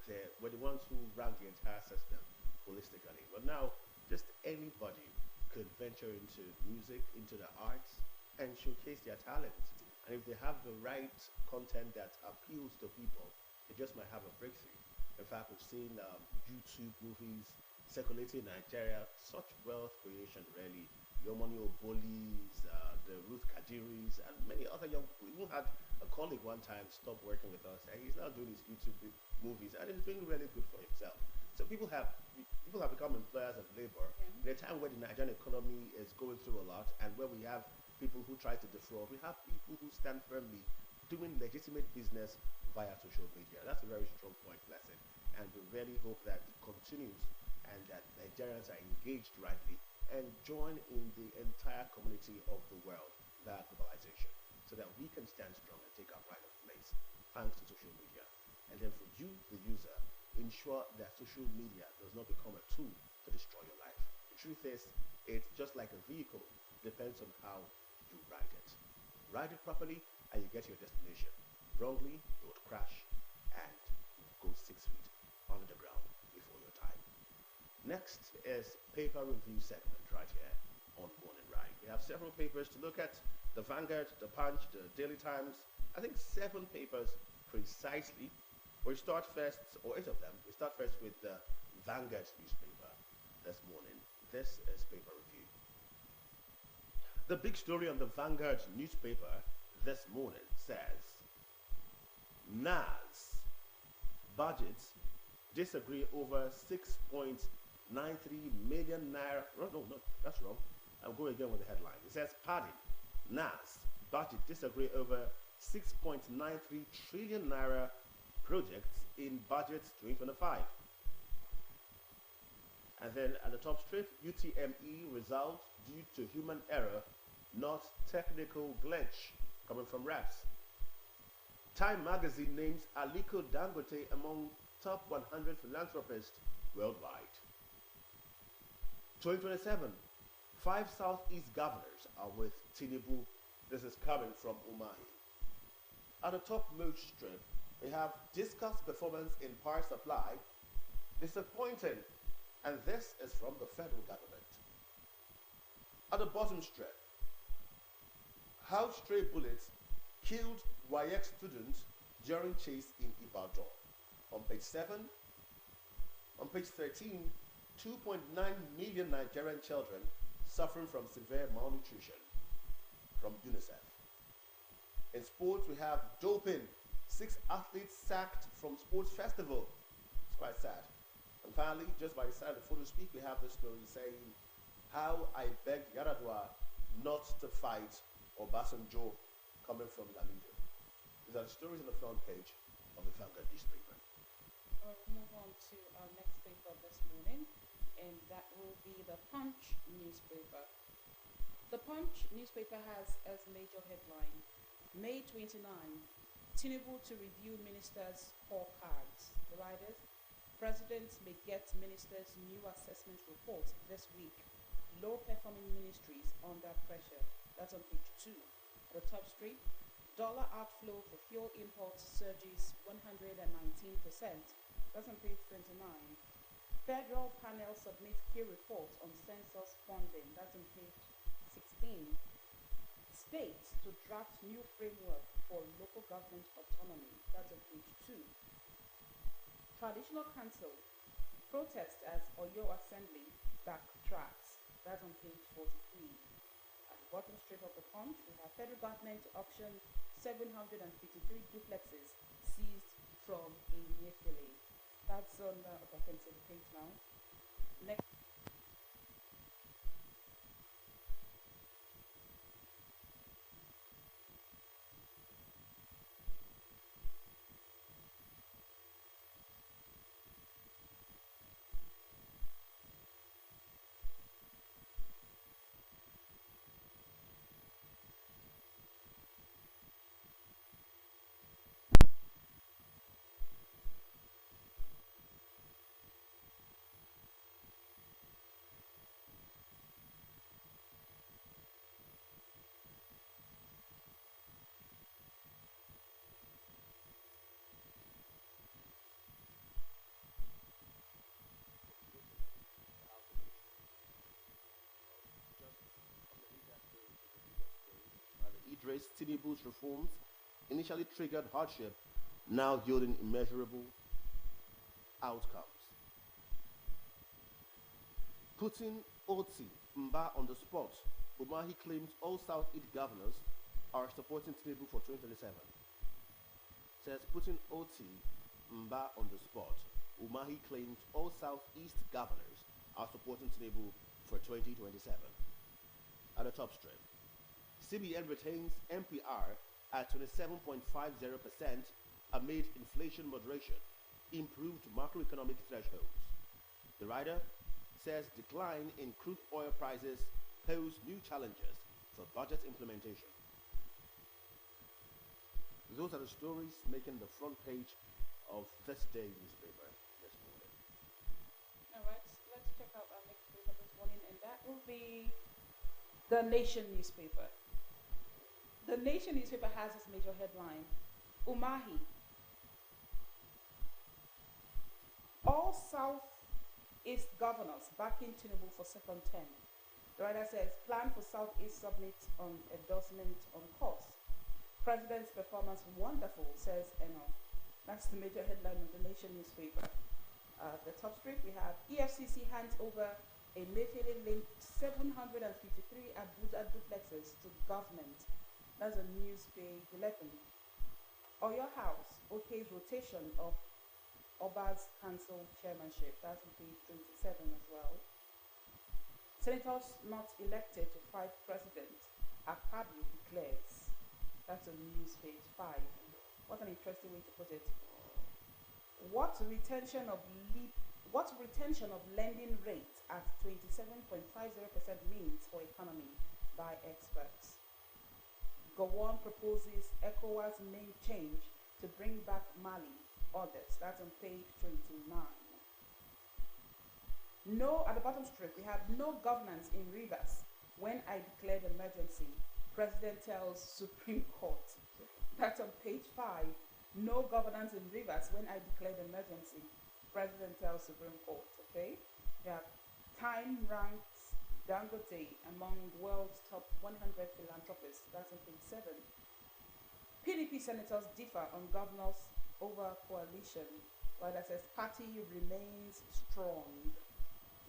They were the ones who ran the entire system holistically. But now, just anybody could venture into music, into the arts, and showcase their talent. And if they have the right content that appeals to people, they just might have a breakthrough. In fact, we've seen YouTube movies circulating in Nigeria, such wealth creation, really. Yomoni Obolis, the Ruth Kadiris, and many other young people. We even had a colleague one time stop working with us, and he's now doing his YouTube movies, and he's doing really good for himself. So people have become employers of labor in a time where the Nigerian economy is going through a lot, and where we have people who try to defraud. We have people who stand firmly doing legitimate business via social media. That's a very strong point, Blessing. And we really hope that it continues and that Nigerians are engaged rightly and join in the entire community of the world via globalization so that we can stand strong and take our pride of place thanks to social media. And then for you, the user, ensure that social media does not become a tool to destroy your life. The truth is, it's just like a vehicle. Depends on how you ride it. Ride it properly and you get to your destination. Wrongly, you would crash and go 6 feet under the ground before your time. Next is paper review segment right here on Morning Ride. We have several papers to look at. The Vanguard, the Punch, the Daily Times. I think 7 papers precisely. We start first, or 8 of them. We start first with the Vanguard newspaper this morning. This is paper review. The big story on the Vanguard newspaper this morning says, NAS budgets disagree over 6.93 million naira. No, that's wrong. I'll go again with the headline. It says, pardon, NAS budget disagree over 6.93 trillion naira projects in budget 2025. And then at the top strip, UTME result due to human error, not technical glitch, coming from Reps. Time magazine names Aliko Dangote among top 100 philanthropists worldwide. 2027, 5 Southeast governors are with Tinubu. This is coming from Umahi. At the top most strip, we have discussed performance in power supply, disappointing, and this is from the federal government. At the bottom strip, how stray bullets killed WAEC students during chase in Ibadan. On page 7, on page 13, 2.9 million Nigerian children suffering from severe malnutrition from UNICEF. In sports, we have doping. 6 athletes sacked from sports festival. It's quite sad. And finally, just by the side of the photo speak, we have this story saying how I begged Yaradua not to fight Obasanjo, coming from Lamido. These are the stories on the front page of the Vanguard newspaper. We'll move on to our next paper this morning, and that will be the Punch newspaper. The Punch newspaper has as major headline, May 29, Tinubu to review ministers' scorecards. The writers, presidents may get ministers' new assessment report this week. Low-performing ministries under pressure. That's on page 2. At the top strip, dollar outflow for fuel imports surges 119%. That's on page 29. Federal panel submits key report on census funding. That's on page 16. States to draft new framework for local government autonomy. That's on page 2. Traditional council protest as Oyo Assembly backtracks. That's on page 43. At the bottom strip of the Punch, we have federal government to auction 753 duplexes seized from a Emefiele. That's on the offensive page now. Next. Idris Tinubu's reforms initially triggered hardship, now yielding immeasurable outcomes. Putting Oti Mba on the spot, Umahi claims all Southeast governors are supporting Tinubu for 2027. Says putting Oti Mba on the spot, Umahi claims all Southeast governors are supporting Tinubu for 2027. At the top strip, CBN retains MPR at 27.50% amid inflation moderation, improved macroeconomic thresholds. The writer says decline in crude oil prices pose new challenges for budget implementation. Those are the stories making the front page of this day newspaper this morning. All right, let's check out our next paper this morning, and that will be the Nation newspaper. The Nation newspaper has its major headline, Umahi. All Southeast governors backing Tinubu for second term. The writer says, plan for Southeast summit on endorsement on course. President's performance wonderful, says Eno. That's the major headline of the Nation newspaper. The top strip, we have EFCC hands over a Emefiele-linked 753 Abuja duplexes to government. That's on news page 11. Oyo House, OK's rotation of Oba's council chairmanship. That's on page 27 as well. Senators not elected to fight president, Akpabio declares. That's on news page 5. What an interesting way to put it. What retention of lending rate at 27.50% means for economy by experts. Gowon proposes ECOWAS name change to bring back Mali. Others, that's on page 29. No, at the bottom strip, we have no governance in Rivers when I declared emergency. President tells Supreme Court. That's on page 5. No governance in Rivers when I declared emergency. President tells Supreme Court. Okay? We have Time ranks Dangote among world's top 100 philanthropists. That's on page 7. PDP senators differ on governors over coalition. Well, that says party remains strong.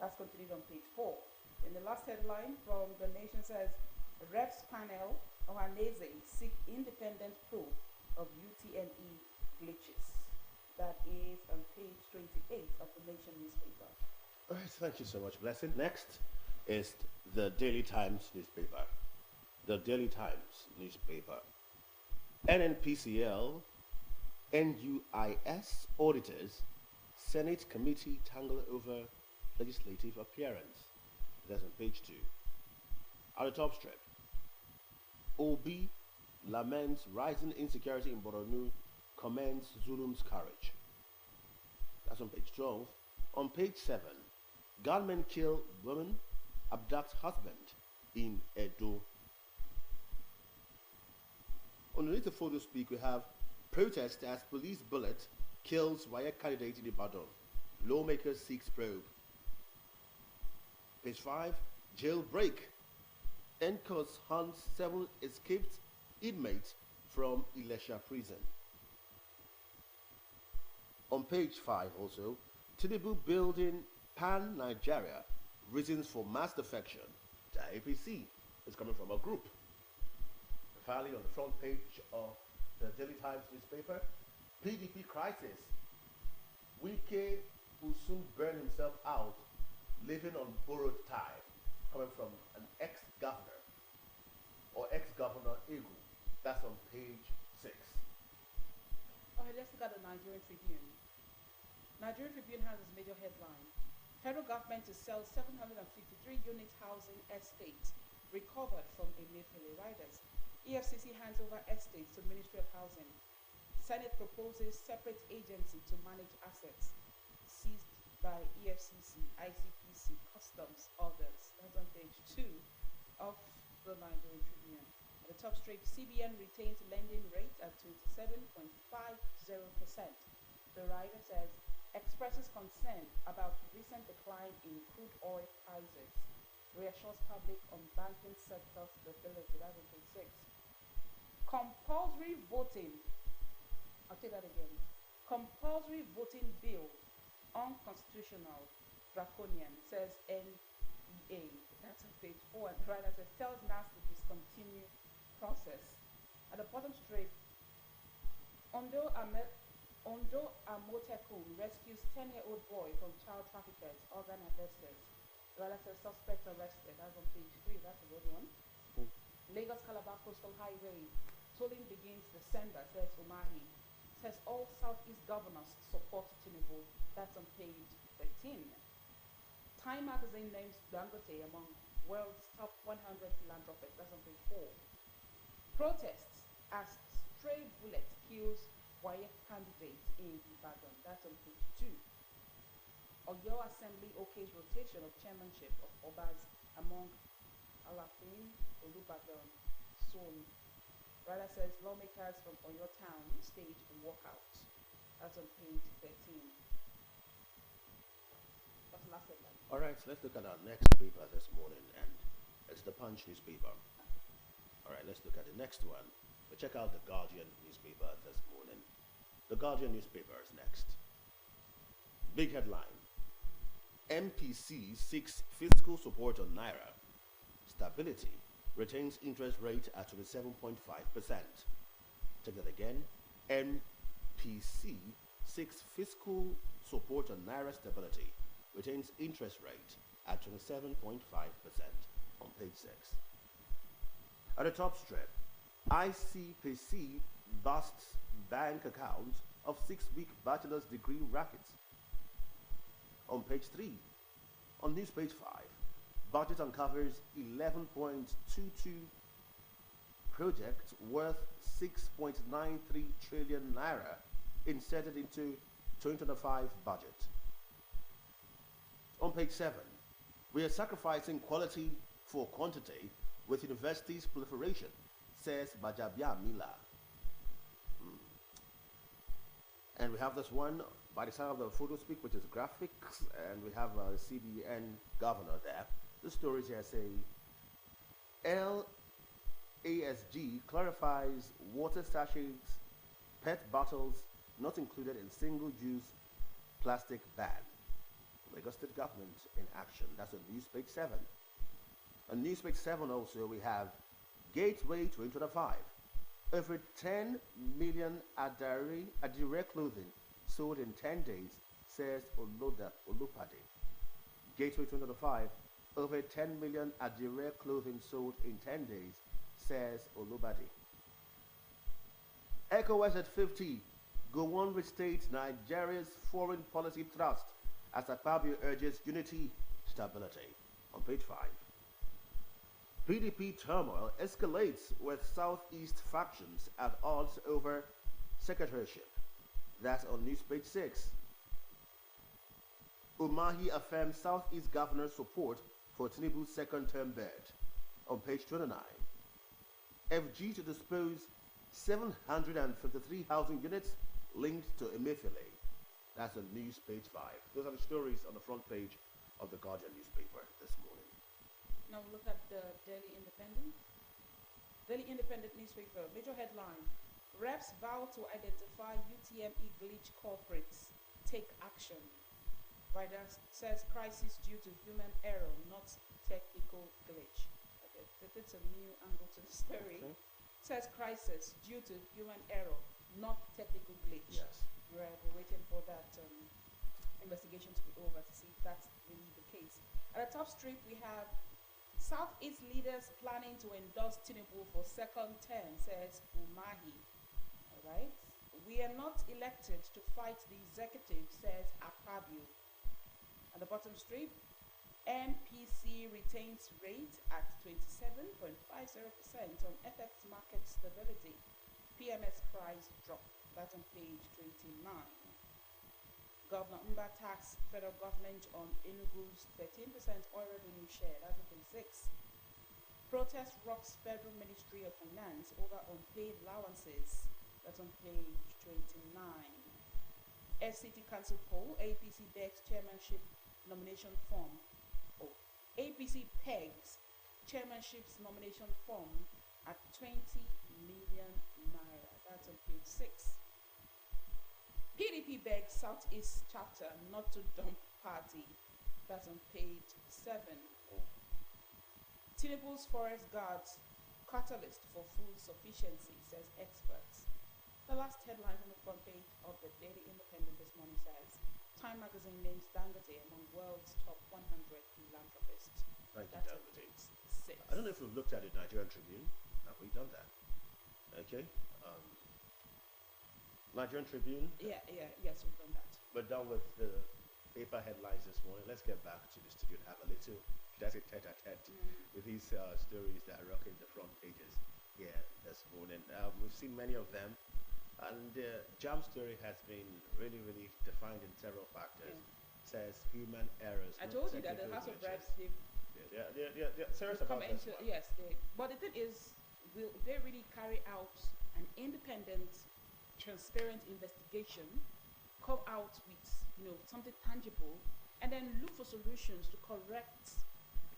That's continued on page 4. And the last headline from The Nation says, Reps panel Ohaneze seek independent proof of UTME glitches. That is on page 28 of The Nation newspaper. All right, thank you so much, Blessing. Next is the Daily Times newspaper. The Daily Times newspaper. NNPCL, NUIS auditors, Senate committee tangle over legislative appearance. That's on page 2. At the top strip, Obi laments rising insecurity in Borno, commends Zulum's courage. That's on page 12. On page 7, gunmen kill woman, abduct husband in Edo. Underneath the photo speak, we have protest as police bullet kills wire candidate in Ibadan. Lawmaker seeks probe. Page 5, jailbreak. NCOS hunts 7 escaped inmates from Ilesha prison. On page 5 also, Tinubu building pan-Nigeria, reasons for mass defection. The APC is coming from a group. Finally, on the front page of the Daily Times newspaper, PDP crisis. Wike will soon burn himself out, living on borrowed time, coming from an ex-governor or ex-governor Egu. That's on page 6. All right, let's look at the Nigerian Tribune. Nigerian Tribune has its major headline. Federal government to sell 753 unit housing estate recovered from Emefiele riders. EFCC hands over estates to Ministry of Housing. Senate proposes separate agency to manage assets seized by EFCC, ICPC, Customs, others. That's on page 2 of the Nigerian Tribune. At the top strip, CBN retains lending rate at 27.50%. The writer says, expresses concern about recent decline in crude oil prices. Reassures public on banking sector stability. That's on page 6. Compulsory voting. I'll take that again. Compulsory voting bill unconstitutional, draconian, says NEA. That's on page 4. And the writer says tells NAS to discontinue process. At the bottom strip, Ondo Amotekun rescues 10-year-old boy from child traffickers, organ harvesters. The writer says suspect arrested. That's on page 3. That's a good one. Lagos Calabar Coastal Highway. Tolling begins December, says Umahi. Says all Southeast governors support Tinubu. That's on page 13. Time magazine names Dangote among world's top 100 philanthropists. That's on page 4. Protests as stray bullet kills Wayek candidate in Ibadan. That's on page 2. Oyo Assembly okays rotation of chairmanship of Obas among Alafin, Olubadan, Son. Rather says lawmakers from Oyo town stage a walkout. That's on page 13. What's the last headline? All right, so let's look at our next paper this morning, and it's the Punch newspaper. All right, let's look at the next one. We'll check out the Guardian newspaper this morning. The Guardian newspaper is next. Big headline. MPC seeks fiscal support on Naira. Stability retains interest rate at 27.5%. Take that again. MPC seeks fiscal support on Naira stability, retains interest rate at 27.5% on page 6. At the top strip, ICPC busts bank accounts of 6-week bachelor's degree rackets. On page 3, On news page 5, budget uncovers 11.22 projects worth 6.93 trillion naira inserted into 2025 budget. On page 7, we are sacrificing quality for quantity with universities proliferation, says Bajabia Mila. And we have this one by the side of the photo speak, which is graphics, and we have a CBN governor there. The stories here say LASG clarifies water sachets, PET bottles not included in single-use plastic ban. Lagos State government in action. That's on news page 7. On news page 7 also we have Gateway 2025. Over 10 million Adire clothing sold in 10 days, says Oloda Olupade. Gateway 2025. Over 10 million Adire clothing sold in 10 days, says Olubade. ECOWAS at 50. Gowon restates Nigeria's foreign policy thrust as Akpabio urges unity, stability. On page 5. PDP turmoil escalates with Southeast factions at odds over secretaryship. That's on news page 6. Umahi affirms Southeast governor's support for Tinubu's second-term bid. On page 29. FG to dispose 753 housing units linked to Emefiele. That's on news page 5. Those are the stories on the front page of the Guardian newspaper this morning. Now we look at the Daily Independent. Daily Independent newspaper, major headline: Reps vow to identify UTME glitch culprits, take action. Writer says crisis due to human error, not technical glitch. Okay, that's a new angle to the story. Okay. Says crisis due to human error, not technical glitch. Yes. We're waiting for that investigation to be over to see if that's really the case. At the top strip, we have Southeast leaders planning to endorse Tinubu for second term, says Umahi. All right. We are not elected to fight the executive, says Akpabio. At the bottom strip, MPC retains rate at 27.50% on FX market stability. PMS price drop. That's on page 29. Governor Mba tax federal government on Enugu's 13% oil revenue share. That's on page 6. Protest rocks Federal Ministry of Finance over unpaid allowances. That's on page 29. FCT Council poll, APC begs chairmanship nomination form. Oh, APC pegs chairmanship's nomination form at 20 million naira. That's on page 6. PDP begs Southeast chapter not to dump party. That's on page 7. Tinubu's forest guards catalyst for food sufficiency, says experts. The last headline on the front page of the Daily Independent this morning says, Time magazine names Dangote among world's top 100 philanthropists. Thank you, That's Dangote. on page 6. I don't know if we've looked at the Nigerian Tribune. Have we done that? Okay. Nigerian Tribune. Yes, we've done that. We're done with the paper headlines this morning. Let's get back to the studio and have a little, that's a tete-a-tete with these stories that are rocking the front pages here this morning. We've seen many of them, and the JAM story has been really, really defined in several factors. Says human errors. I told you that the House of Reps, they're serious about this one. Yes, but the thing is, will they really carry out an independent, transparent investigation, come out with something tangible, and then look for solutions to correct?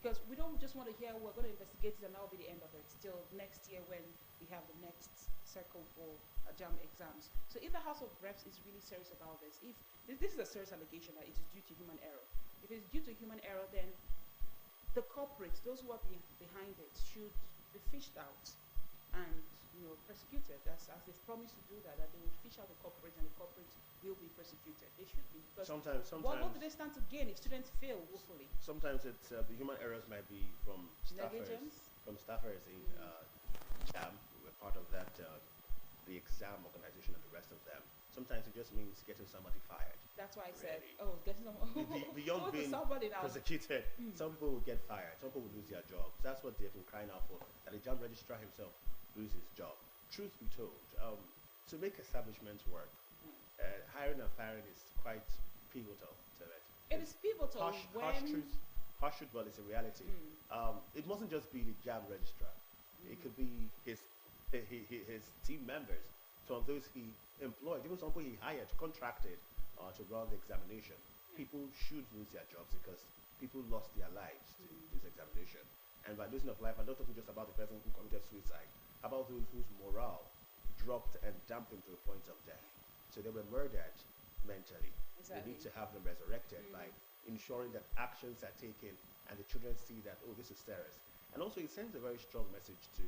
Because we don't just want to hear we're going to investigate it and that will be the end of it. Till next year when we have the next circle for JAM exams. So if the House of Reps is really serious about this, if this is a serious allegation that it is due to human error, if it's due to human error, then the culprits, those who are behind it, should be fished out and persecuted, as they've promised to do that they will fish out the culprits and the culprits will be persecuted. They should be. Because sometimes what do they stand to gain if students fail woefully? Sometimes it's the human errors might be from staffers. Negligence? From staffers in JAM, who were part of that, the exam organization and the rest of them. Sometimes it just means getting somebody fired. That's why I said, Really. oh, getting someone. Beyond Go to being somebody now. prosecuted, some people will get fired, some people will lose their jobs. That's what they've been crying out for, that the jam registrar himself lose his job. Truth be told, to make establishments work, hiring and firing is quite pivotal to it. It is pivotal Harsh when. truth, but it's a reality. It mustn't just be the jam registrar. It could be his team members, some of those he employed, even some people he hired, contracted to run the examination. People should lose their jobs because people lost their lives to this examination. And by losing of life, I'm not talking just about the person who committed suicide, about those whose morale dropped and dampened to the point of death. So they were murdered mentally. Exactly. We need to have them resurrected by ensuring that actions are taken and the children see that, oh, this is serious. And also it sends a very strong message to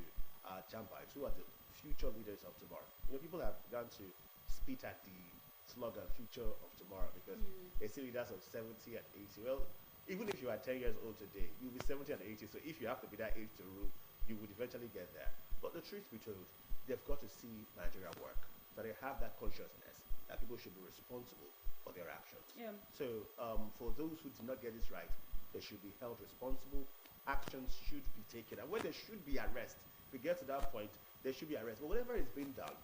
Jambites, who are the future leaders of tomorrow. You know, people have begun to spit at the slogan future of tomorrow because they see leaders of 70 and 80. Well, even if you are 10 years old today, you'll be 70 and 80. So if you have to be that age to rule, you would eventually get there. But the truth be told, they've got to see Nigeria work. That they have that consciousness that people should be responsible for their actions. Yeah. So for those who did not get this right, they should be held responsible. Actions should be taken. And when there should be arrest, if we get to that point, there should be arrest. But whatever is being done,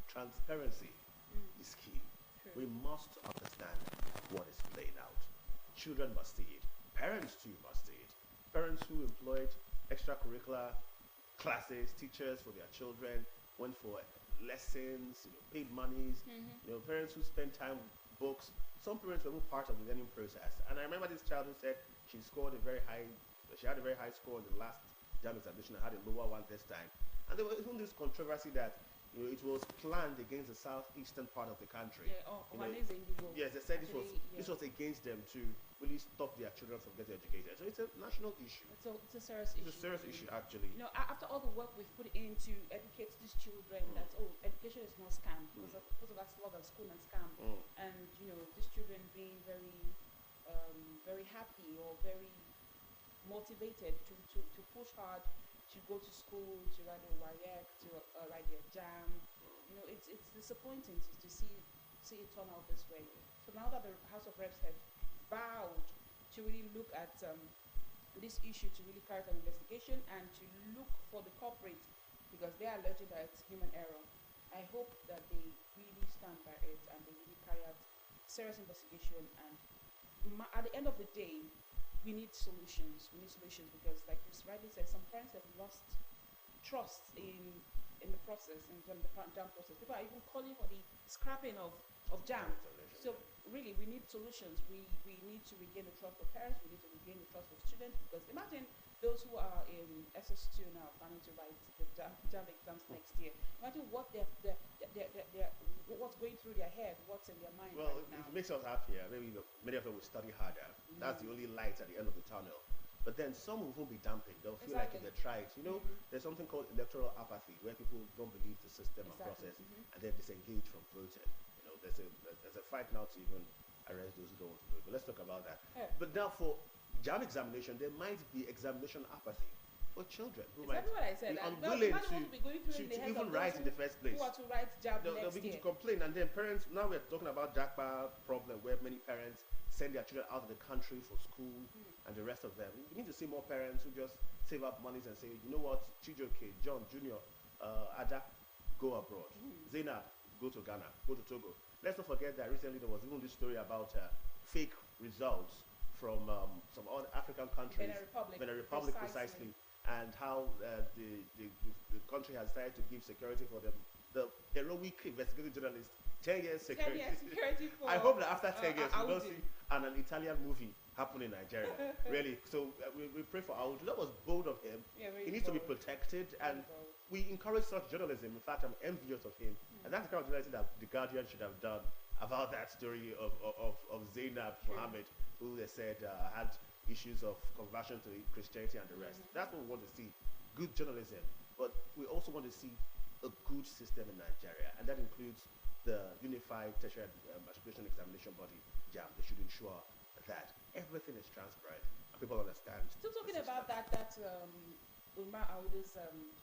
transparency is key. True. We must understand what is playing out. Children must see it. Parents too must see it. Parents who employed extracurricular classes, teachers for their children, went for lessons, paid monies. Parents who spent time with books. Some parents were even part of the learning process. And I remember this child who said she had a very high score in the last JAMB examination and had a lower one this time. And there was even this controversy that it was planned against the southeastern part of the country. Yes, they said this was against them to really stop their children from getting educated. So it's a national issue. It's a serious issue. It's a serious issue, actually. After all the work we've put in to educate these children that education is not scam because of that slogan, school and scam, and these children being very, very happy or very motivated to push hard, to go to school, to write their WAEC, to write their JAM. It's disappointing to see it turn out this way. So now that the House of Reps have vowed to really look at this issue, to really carry out an investigation and to look for the culprit because they are alleging that it's human error, I hope that they really stand by it and they really carry out serious investigation. And at the end of the day, we need solutions. We need solutions because, like you rightly said, some parents have lost trust in the process, in the JAM process. People are even calling for the scrapping of JAM. So really, we need solutions. We need to regain the trust of parents. We need to regain the trust of students because imagine those who are in SS2 now planning to write the JAM exams next year. Imagine what what's going through their head, what's in their mind right now. It makes us happier. Maybe many of them will study harder. That's the only light at the end of the tunnel. But then some will be dampened. They'll feel like if they try it. There's something called electoral apathy, where people don't believe the system and process, and they disengage from voting. There's a fight now to even arrest those who don't want to vote. But let's talk about that. Yeah. But now for JAM examination, there might be examination apathy for children who might what I said. be unwilling to even write in the first place. Who are to write JAM They'll next begin year. to complain, and then parents. Now we're talking about JACPA problem, where many parents send their children out of the country for school, and the rest of them. We need to see more parents who just save up monies and say, you know what, Chijoke, John Junior, Ada, go abroad. Zainab, go to Ghana, go to Togo. Let's not forget that recently there was even this story about fake results from some other African countries, Benin Republic precisely, and how the country has decided to give security for them. The heroic investigative journalist, 10 years security. 10 years security for, I hope that after 10 years we don't Audi. see an Italian movie happen in Nigeria. Really. So we pray for Audi. That was bold of him. Yeah, He needs to be protected, and we encourage such journalism. In fact, I'm envious of him. And that's the kind of journalism that The Guardian should have done about that story of Zainab Mohammed, who they said had issues of conversion to Christianity and the rest. That's what we want to see. Good journalism. But we also want to see a good system in Nigeria, and that includes the Unified Tertiary Matriculation Examination Body, JAM. They should ensure that everything is transparent and people understand. Still talking about that Umar Audu's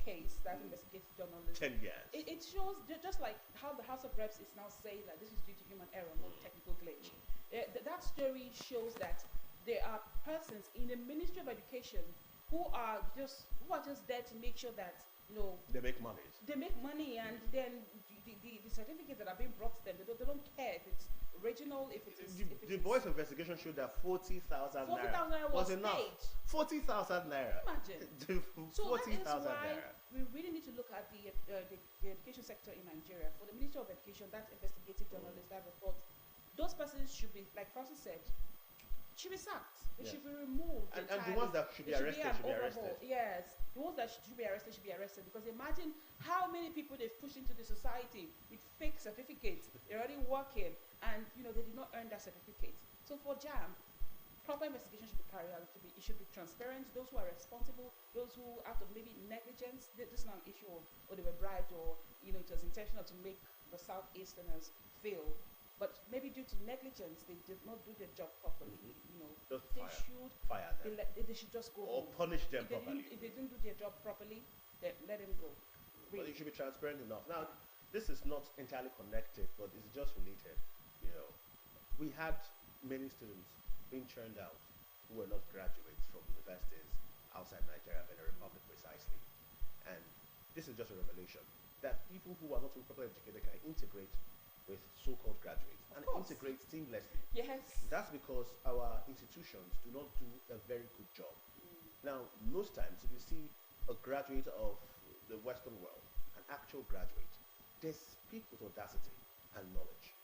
case, that investigative journalist, 10 years. it shows just like how the House of Reps is now saying that this is due to human error, not technical glitch. That story shows that there are persons in the Ministry of Education who are just there to make sure that they make money. They make money, and then the certificates that are being brought to them, they don't care if it's original, if it is. The boys' investigation showed that 40,000 naira was enough. staged. 40,000 naira. Imagine. 40,000 So that is why naira. we really need to look at the education sector in Nigeria. For the Ministry of Education, that investigative journalist, that report, those persons should be, like Francis said, should be sacked. They should be removed. And the ones that should be arrested should be arrested. Yes, the ones that should be arrested should be arrested, because imagine how many people they've pushed into the society with fake certificates. They're already working, and they did not earn that certificate. So for JAM, proper investigation should be carried out. It should be transparent. Those who are responsible, those who out of maybe negligence, this is not an issue of they were bribed or it was intentional to make the Southeasterners fail. But maybe due to negligence, they did not do their job properly. Just they should fire them. They should just go Or home. punish them If properly. if they didn't do their job properly, then let them go. But it should be transparent enough. Now, this is not entirely connected, but it's just related. We had many students being churned out who were not graduates from universities outside Nigeria, Benin Republic precisely. And this is just a revelation that people who are not properly educated can integrate with so-called graduates and integrate seamlessly. Yes. That's because our institutions do not do a very good job. Now, most times, if you see a graduate of the Western world, an actual graduate, they speak with audacity and knowledge.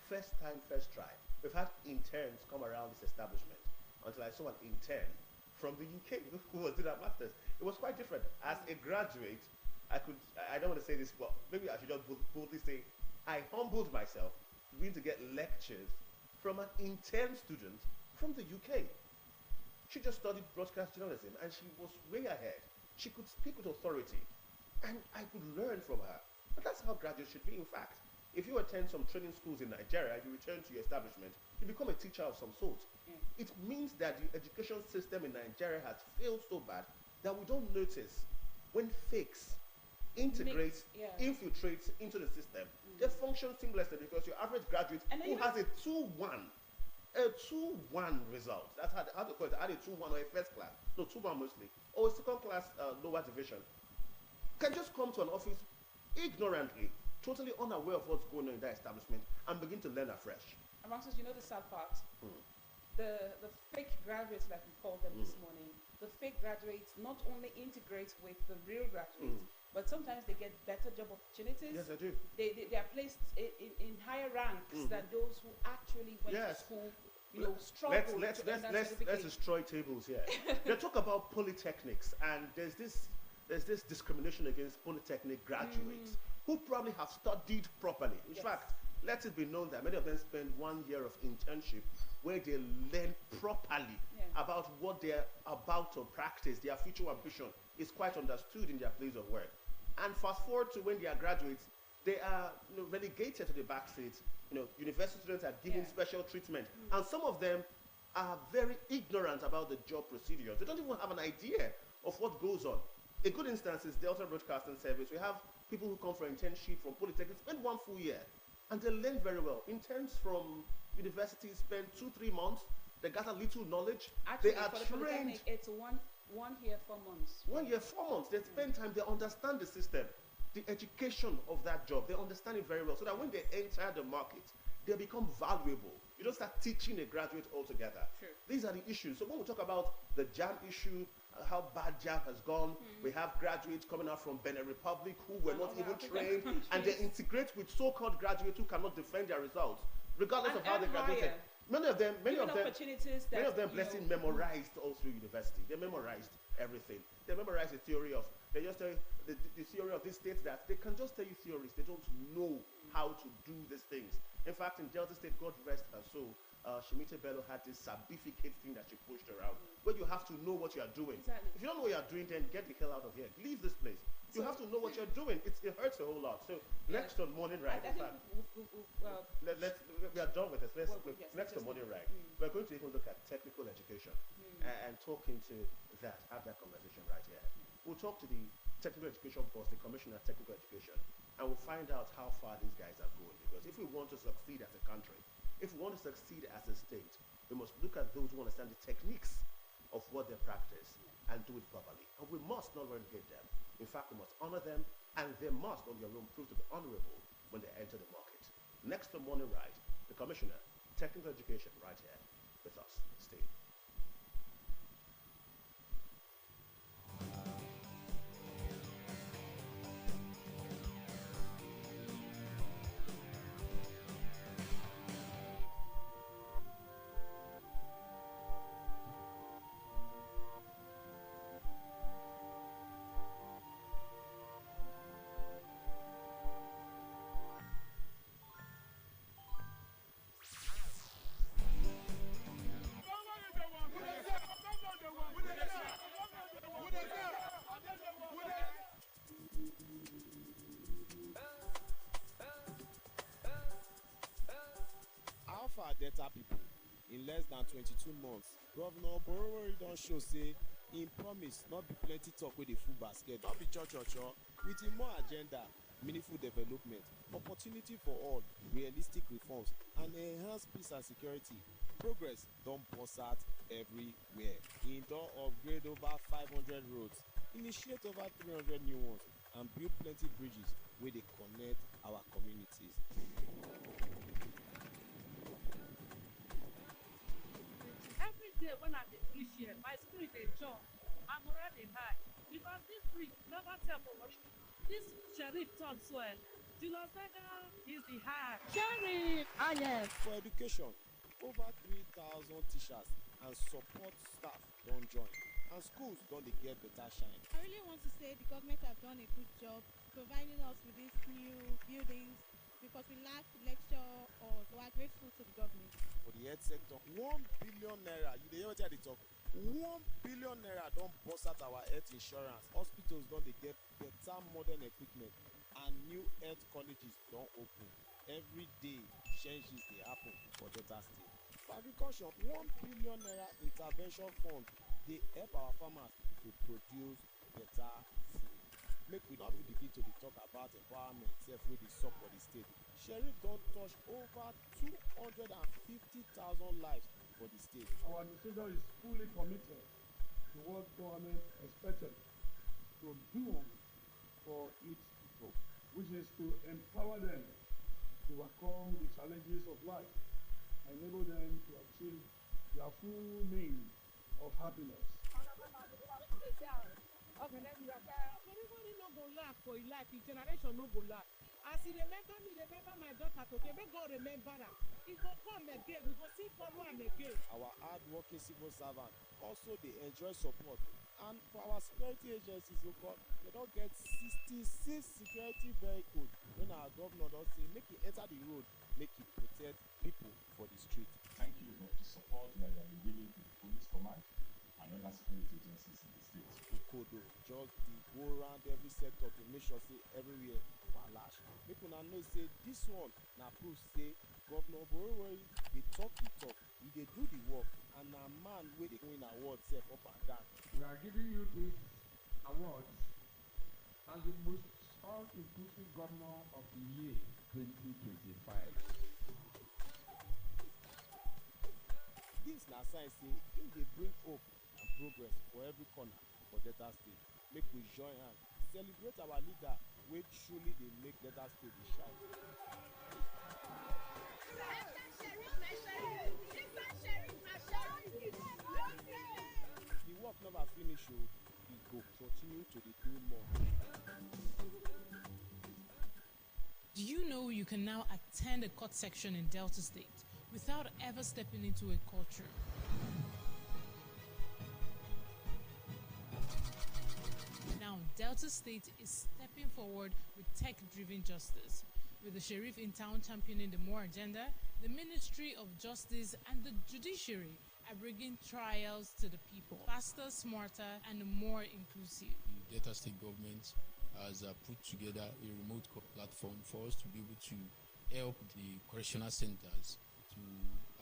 First time, first try. We've had interns come around this establishment until I saw an intern from the UK who was doing a master's. It was quite different. As a graduate, I don't want to say this, but maybe I should just boldly say, I humbled myself to begin to get lectures from an intern student from the UK. She just studied broadcast journalism and she was way ahead. She could speak with authority and I could learn from her. But that's how graduates should be, in fact. If you attend some training schools in Nigeria, you return to your establishment, you become a teacher of some sort. It means that the education system in Nigeria has failed so bad that we don't notice when fakes infiltrates into the system. They function seamlessly because your average graduate who has a 2-1 result, that's how they call it, either a 2-1 or a first class, no, 2-1 mostly, or a second class lower division, can just come to an office ignorantly, totally unaware of what's going on in that establishment, and begin to learn afresh. Amongst us, the sad part? The fake graduates, like we called them this morning, the fake graduates not only integrate with the real graduates, but sometimes they get better job opportunities. Yes, they do. They are placed in higher ranks than those who actually went to school, struggled let's certificate. destroy tables here. They talk about polytechnics, and there's this discrimination against polytechnic graduates who probably have studied properly. In fact, let it be known that many of them spend 1 year of internship where they learn properly about what they're about to practice. Their future ambition is quite understood in their place of work. And fast forward to when they are graduates, they are relegated to the back seats. University students are given special treatment. And some of them are very ignorant about the job procedures. They don't even have an idea of what goes on. A good instance is Delta Broadcasting Service. We have people who come for internship from Polytechnic, spend 1 full year, and they learn very well. Interns from universities spend 2-3 months. They got a little knowledge. Actually, they are for the trained. It's one year, 4 months. 1 year, 4 months. They spend time. They understand the system, the education of that job. They understand it very well, so that when they enter the market, they become valuable. You don't start teaching a graduate altogether. Sure. These are the issues. So when we talk about the JAM issue, how bad JAM has gone, we have graduates coming out from Benin Republic who were not even trained, and they integrate with so-called graduates who cannot defend their results, regardless of how they graduated. Many of them, blessing memorized all through university. They memorized everything. They memorized the theory of. They just tell you the theory of this state that they can just tell you theories. They don't know how to do these things. In fact, in Delta State, God rest her soul, Shemite Bello had this certificate thing that she pushed around, where you have to know what you are doing. Exactly. If you don't know what you are doing, then get the hell out of here. Leave this place. You have to know what you're doing. It hurts a whole lot. So next on morning ride, I in think fact, we are done with this. Next on morning ride, we're going to even look at technical education and talk into that. Have that conversation right here. We'll talk to the technical education boss, the commissioner of technical education, and we'll find out how far these guys are going. Because if we want to succeed as a country, if we want to succeed as a state, we must look at those who understand the techniques of what they practice and do it properly. And we must not relegate them. In fact, we must honor them, and they must, on their own, prove to be honorable when they enter the market. Next to Morning Ride, the Commissioner, Technical Education, right here with us. Stay. Alpha Delta people, in less than 22 months, Governor Borowori don show say im promise not be plenty talk wey dey full basket, not be cho with im more agenda, meaningful development, opportunity for all, realistic reforms, and enhanced peace and security. Progress don burst out everywhere. Im don upgrade over 500 roads, initiate over 300 new ones, and build plenty bridges wey dey connect our communities. Every day when I dey reach here, my spirit dey jump, my morale dey high, because this bridge never tell for what this sheriff talk so Julius Berger is the high. Sheriff! Ah yes. For education, over 3,000 teachers and support staff don join, and schools don dey get better shine. I really want to say the government have done a good job providing us with these new buildings because we lack lecture or so we are grateful to the government. For the health sector, 1 billion naira, you dey hear wetin I dey talk? 1 billion naira don burst out our health insurance. Hospitals don dey get better modern equipment, and new health colleges don open. Every day, changes dey happen for Delta State. For agriculture, 1 billion naira intervention fund dey help our farmers to produce better food. Make we not begin to dey talk about empowerment sef wey dey sup for the state. Sheriff don touch over 250,000 lives for the state. Our administration is fully committed to what government expected to do for its people, which is to empower them to overcome the challenges of life and enable them to achieve their full means of happiness. Everybody no go laugh for his life, his generation no go laugh. As he remember me, remember my daughter today, make God remember her. He go come again, we go see follow am again. Our hard-working civil servants also dey enjoy support, and for our security agencies, they don get 66 security vehicles when our governor don say make e enter the road, make e protect people for the street. Thank you for the support that you are giving to the police command and other security agencies in the state. Okodo just dey go round every sector to make sure say everywhere valash. Make una know say this one na proof say Governor Borowori dey talk the talk, he dey do the work, and na man wey dey win award sef up and down. We are giving you this award as the most all-inclusive governor of the year 2025. Dis na sign say im dey bring hope and progress for every corner for Delta State. Make we join hands celebrate our leader wey truly dey make Delta State dey shine. The work never finish o, we go continue to dey do more. Do you know you can now attend a court section in Delta State without ever stepping into a courtroom? Now, Delta State is stepping forward with tech-driven justice. With the Sheriff in town championing the MORE agenda, the Ministry of Justice and the Judiciary are bringing trials to the people, faster, smarter, and more inclusive. The Delta State government has put together a remote platform for us to be able to help the correctional centers to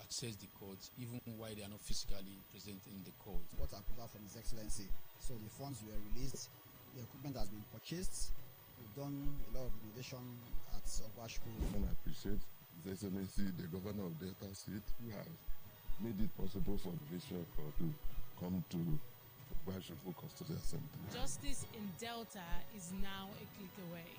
access the courts even while they are not physically present in the court. What approval from His Excellency. So the funds were released, the equipment has been purchased, we've done a lot of innovation at Ogwashku. And I appreciate His Excellency, the Governor of Delta State, who has made it possible for the Visual Court to come to Ogwashku Custodial Center. Justice in Delta is now a click away.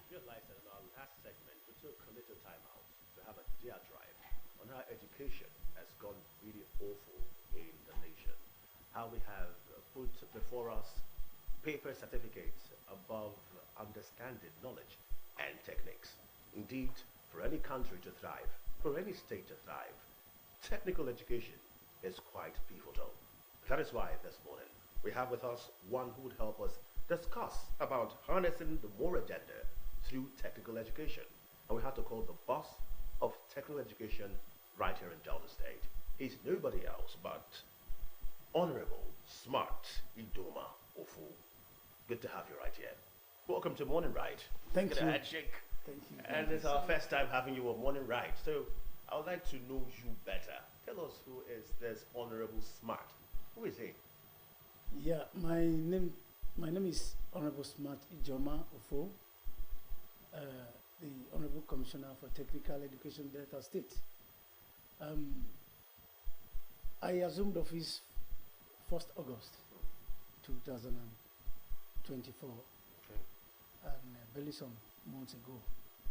Realized that in our last segment we took a little time out to have a diatribe on how education has gone really awful in the nation. How we have put before us paper certificates above understanding knowledge and techniques. Indeed, for any country to thrive, for any state to thrive, technical education is quite pivotal. That is why this morning we have with us one who would help us discuss about harnessing the more agenda through technical education. And we have to call the boss of technical education right here in Delta State. He's nobody else but Honorable Smart Idoma Ofu. Good to have you right here. Welcome to Morning Ride. Thank Get you. a handshake. Thank you. And it's our first time having you on Morning Ride. So I would like to know you better. Tell us, who is this Honorable Smart? Who is he? Yeah, my name is Honorable Smart Ijoma Ofo, the Honorable Commissioner for Technical Education, Delta State. I assumed office 1st August 2024, and barely some months ago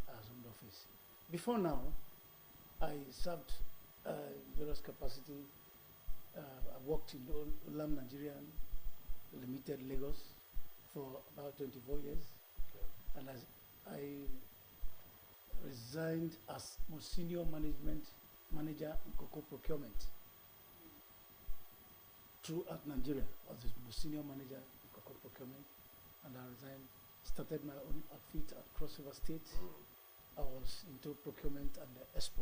I assumed office. Before now, I served various capacity. I worked in Olam Nigerian Limited, Lagos, for about 24 years, and as I resigned as most senior management manager in cocoa procurement throughout Nigeria. I was the most senior manager in cocoa procurement, and I resigned, started my own outfit at Cross River State. I was into procurement and export.